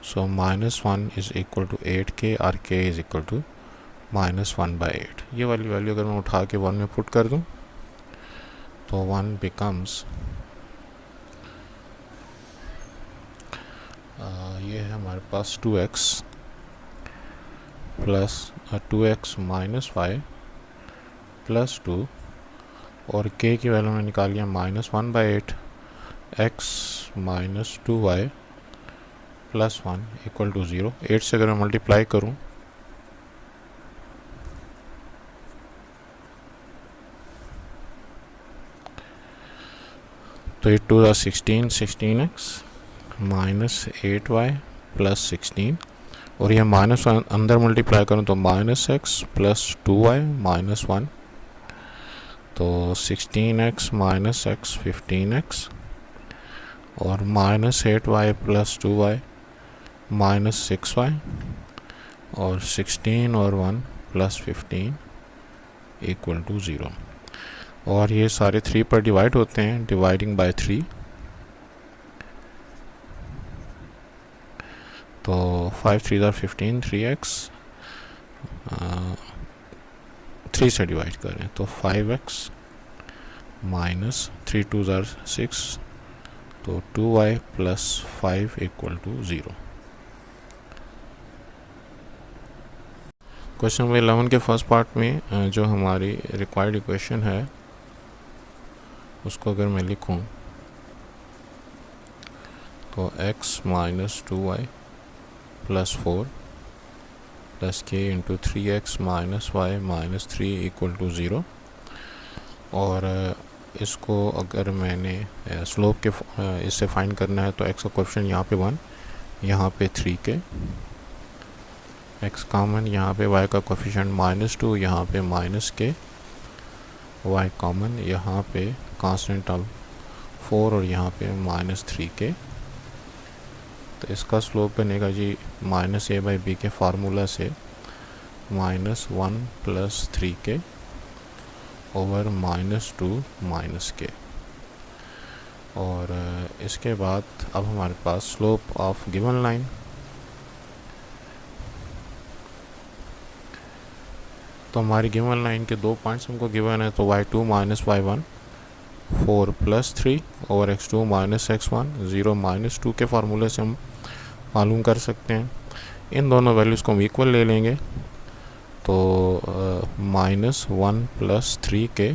सो -1 इज़ इक्वल टू 8 के, और k इज़ इक्वल टू -1/8। ये वाली वैल्यू अगर मैं उठा के 1 में पुट कर दूं तो 1 बिकम्स, ये है हमारे पास 2x plus 2x minus 5 plus 2, और k की वैल्यू में निकाल लिया -1/8, x minus 2y plus 1 equal to 0। 8 से अगर मैं मल्टीप्लाई करूं तो 8 2 16, 16x माइनस 8y प्लस 16, और यह माइनस अंदर मल्टीप्लाई करूँ तो -x प्लस 2y -1, तो 16x माइनस x 15x, और -8y प्लस 2y -6y, और 16 और 1 प्लस 15 इक्वल टू 0। और ये सारे 3 पर डिवाइड होते हैं, डिवाइडिंग बाय 3, तो 5 3 ज़ार 15, 3x 3 से डिवाइड करें तो 5x माइनस 3 2 ज़ार 6, तो 2y plus 5 equal to 0। Question number 11 के फर्स्ट पार्ट में जो हमारी रिक्वायर्ड इक्वेशन है उसको अगर मैं लिखूं तो x minus 2y plus 4 plus k into 3x minus Y minus 3 equal to 0, और इसको अगर मैंने स्लोप के इससे फाइंड करना है तो x का कोएफिशिएंट यहाँ पे 1, यहाँ पे 3 के, x कॉमन, यहाँ पे y का कोएफिशिएंट -2, यहाँ पे -k, y कॉमन, यहाँ पे कांस्टेंट ऑफ 4 और यहाँ पे -3k। तो इसका स्लोप बनेगा जी -a/b के फार्मूला से -1 प्लस 3k ओवर -2 -k। और इसके बाद अब हमारे पास स्लोप ऑफ गिवन लाइन तो हमारी गिवन लाइन के 2 पॉइंट्स हमको गिवन है, तो y2 minus y1 4 plus 3 over x2 minus x1 0 minus 2 के फार्मूले से हम मालूम कर सकते हैं। इन दोनों वैल्यूज़ को हम इक्वल ले लेंगे, तो minus 1 plus 3k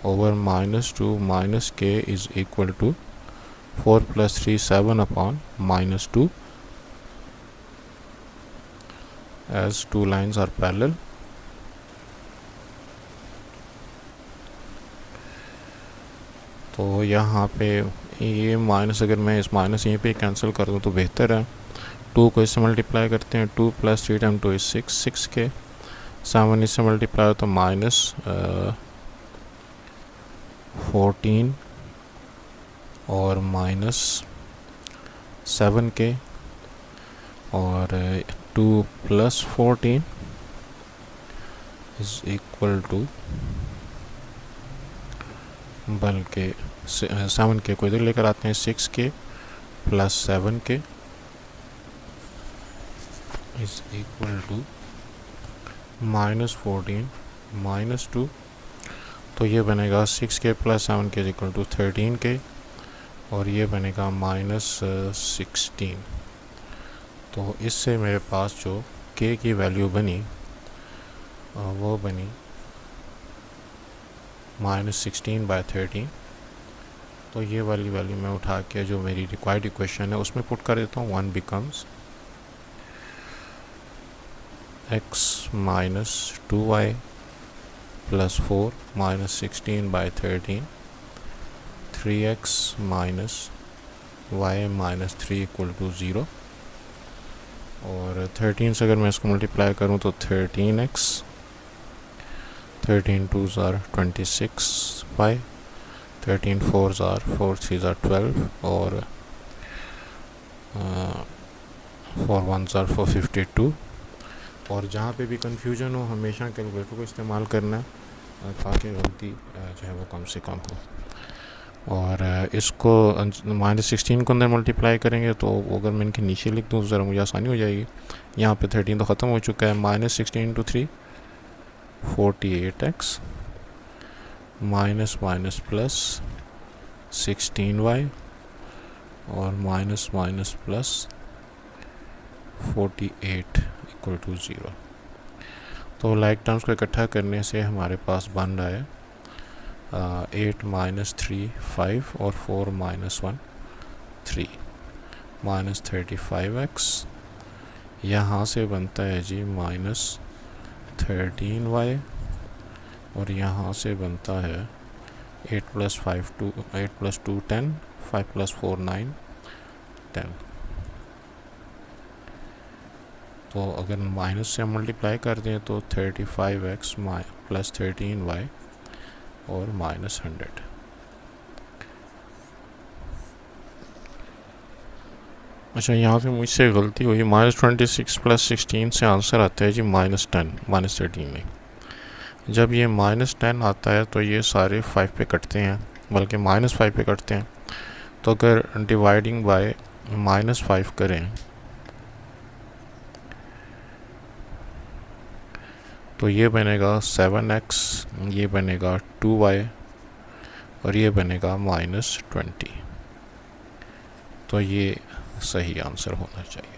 over minus 2 minus k is equal to 4 plus 3 7 upon minus 2 as 2 lines are parallel। तो यहाँ पे ये माइनस, अगर मैं इस माइनस यहीं पे कैंसिल कर दूँ तो बेहतर है। 2 को इससे मल्टीप्लाई करते हैं, 2 प्लस 3 टाइम 2 इज़ 6, 6k 7 इससे मल्टीप्लाई हो तो माइनस 14 और माइनस 7k और 2 प्लस 14 इज़ इक्वल टू, बल्कि 7k को इधर लेकर आते हैं, 6k plus 7k is equal to minus 14 minus 2, तो ये बनेगा 6k plus 7k is equal to 13k और ये बनेगा माइनस 16। तो इससे मेरे पास जो k की वैल्यू बनी वो बनी माइनस 16 बाय 13। तो ये वाली वैल्यू मैं उठा के जो मेरी रिक्वायर्ड इक्वेशन है उसमें पुट कर देता हूँ। 1 becomes x minus 2y plus 4 minus 16 by 13, 3x minus y minus 3 equal to 0 और 13 से अगर मैं इसको मल्टीप्लाई करूँ तो 13x, 13 2s are 26y, 13 4s are 4 3s are 12 और 4 1s are 452। और जहाँ पे भी कंफ्यूजन हो हमेशा कैलकुलेटर को इस्तेमाल करना है ताकि गलती जो है वो कम से कम हो। और इसको माइनस 16 को अंदर मल्टीप्लाई करेंगे तो अगर मैं इनके नीचे लिख दूँ ज़रा मुझे आसानी हो जाएगी। यहाँ पे 13 तो ख़त्म हो चुका है, minus 16 into 3 48x minus minus plus 16y और minus minus plus 48 equal to 0। तो लाइक टर्म्स को इकट्ठा करने से हमारे पास बन रहा है 8 माइनस 3 5 और 4 माइनस 1 3 माइनस 35x। यहाँ से बनता है जी माइनस 13y और यहाँ से बनता है 8 प्लस 5 2 8 प्लस 2 10 5 प्लस 4 9 10। तो अगर माइनस से मल्टीप्लाई कर दें तो 35x प्लस 13y और माइनस 100। अच्छा, यहाँ पे मुझसे गलती हुई, माइनस 26 प्लस 16 से आंसर आता है जी माइनस 10, माइनस 13 नहीं। जब ये माइनस 10 आता है तो ये सारे 5 पे कटते हैं, बल्कि माइनस 5 पे कटते हैं। तो अगर डिवाइडिंग बाय माइनस 5 करें तो ये बनेगा 7x, ये बनेगा 2y और ये बनेगा माइनस 20। तो ये सही आंसर होना चाहिए।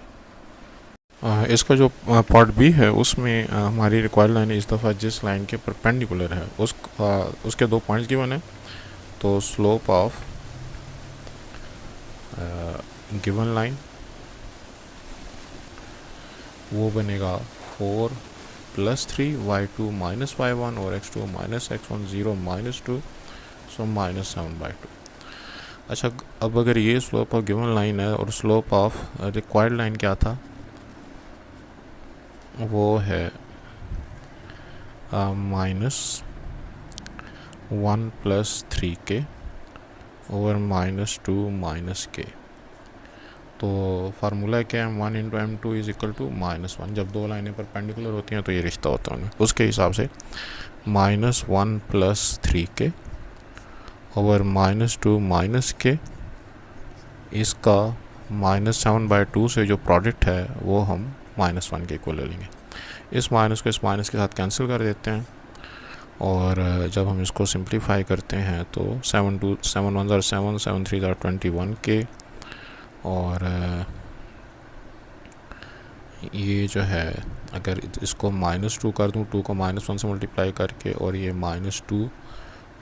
इसका जो पार्ट बी है उसमें हमारी रिक्वायर्ड लाइन इस दफ़ा जिस लाइन के परपेंडिकुलर है उसके 2 पॉइंट्स गिवन है। तो स्लोप ऑफ गिवन लाइन वो बनेगा 4 प्लस 3 y2 माइनस y1 और x2 minus x1 0 minus 2 so minus 7/2। अच्छा, अब अगर ये स्लोप ऑफ गिवन लाइन है और स्लोप ऑफ रिक्वायर्ड लाइन क्या था, वो है minus 1 plus 3k over minus 2 minus k। तो फार्मूला क्या है, 1 into m2 is equal to minus 1। जब 2 लाइनें परपेंडिकुलर होती हैं तो ये रिश्ता होता है, उसके हिसाब से minus 1 plus 3k over minus 2 minus k। इसका माइनस 7/2 से जो प्रोडक्ट है वो हम माइनस 1 के इक्वल ले लेंगे। इस माइनस को इस माइनस के साथ कैंसिल कर देते हैं, और जब हम इसको सिंप्लीफाई करते हैं तो 7 1 7, 7 3 21 के, और ये जो है अगर इसको -2 कर दूँ, 2 को -1 से मल्टीप्लाई करके, और ये -2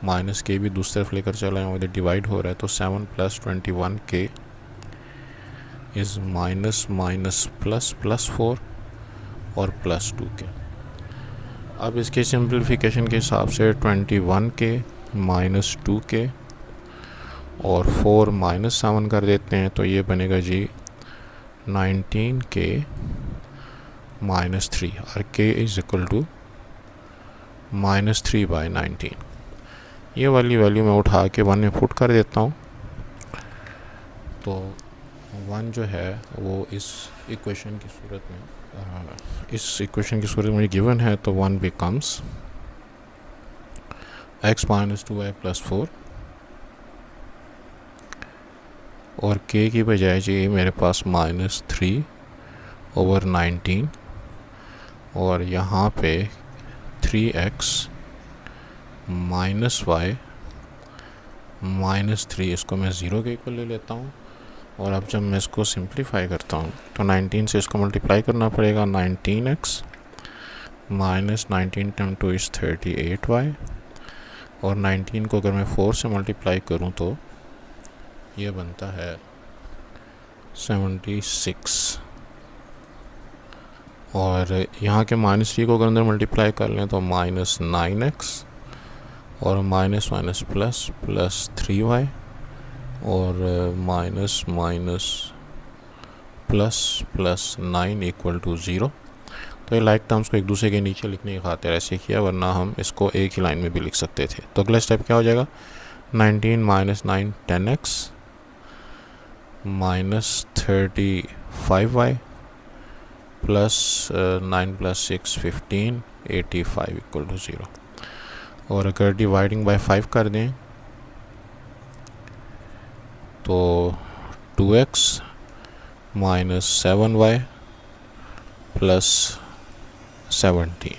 माइनस के भी दूसरी तरफ लेकर चला है, इधर डिवाइड हो रहा है, तो 7 + 21 के इज़ -++4 और +2 के। अब इसके सिंप्लीफिकेशन के हिसाब से 21 के -2 के और 4 -7 कर देते हैं, तो ये बनेगा जी 19 के -3, और k इज़ इक्वल टू -3/19। ये वाली वैल्यू मैं उठा के 1 में पुट कर देता हूँ, तो 1 जो है वो इस इक्वेशन की सूरत में मुझे गिवन है, तो 1 बिकम्स x - 2y + 4, और k की बजाय जी मेरे पास -3/19, और यहाँ पे 3x -y -3, इसको मैं 0 के इक्वल ले लेता हूँ। और अब जब मैं इसको सिंप्लीफाई करता हूँ तो 19 से इसको मल्टीप्लाई करना पड़ेगा, 19x -19 × 2 = 38y, और 19 को अगर मैं 4 से मल्टीप्लाई करूँ तो ये बनता है 76, और यहाँ के -3 को अगर अंदर मल्टीप्लाई कर लें तो -9x, और -++3y, और -++9 = 0। तो ये लाइक टर्म्स को एक दूसरे के नीचे लिखने की खातिर ऐसे किया, वरना हम इसको एक ही लाइन में भी लिख सकते थे। तो अगला स्टेप क्या हो जाएगा, 19 - 9 10x -35y +9 + 6 15 85 = 0। और अगर डिवाइडिंग बाय 5 कर दें तो 2x -7y + 17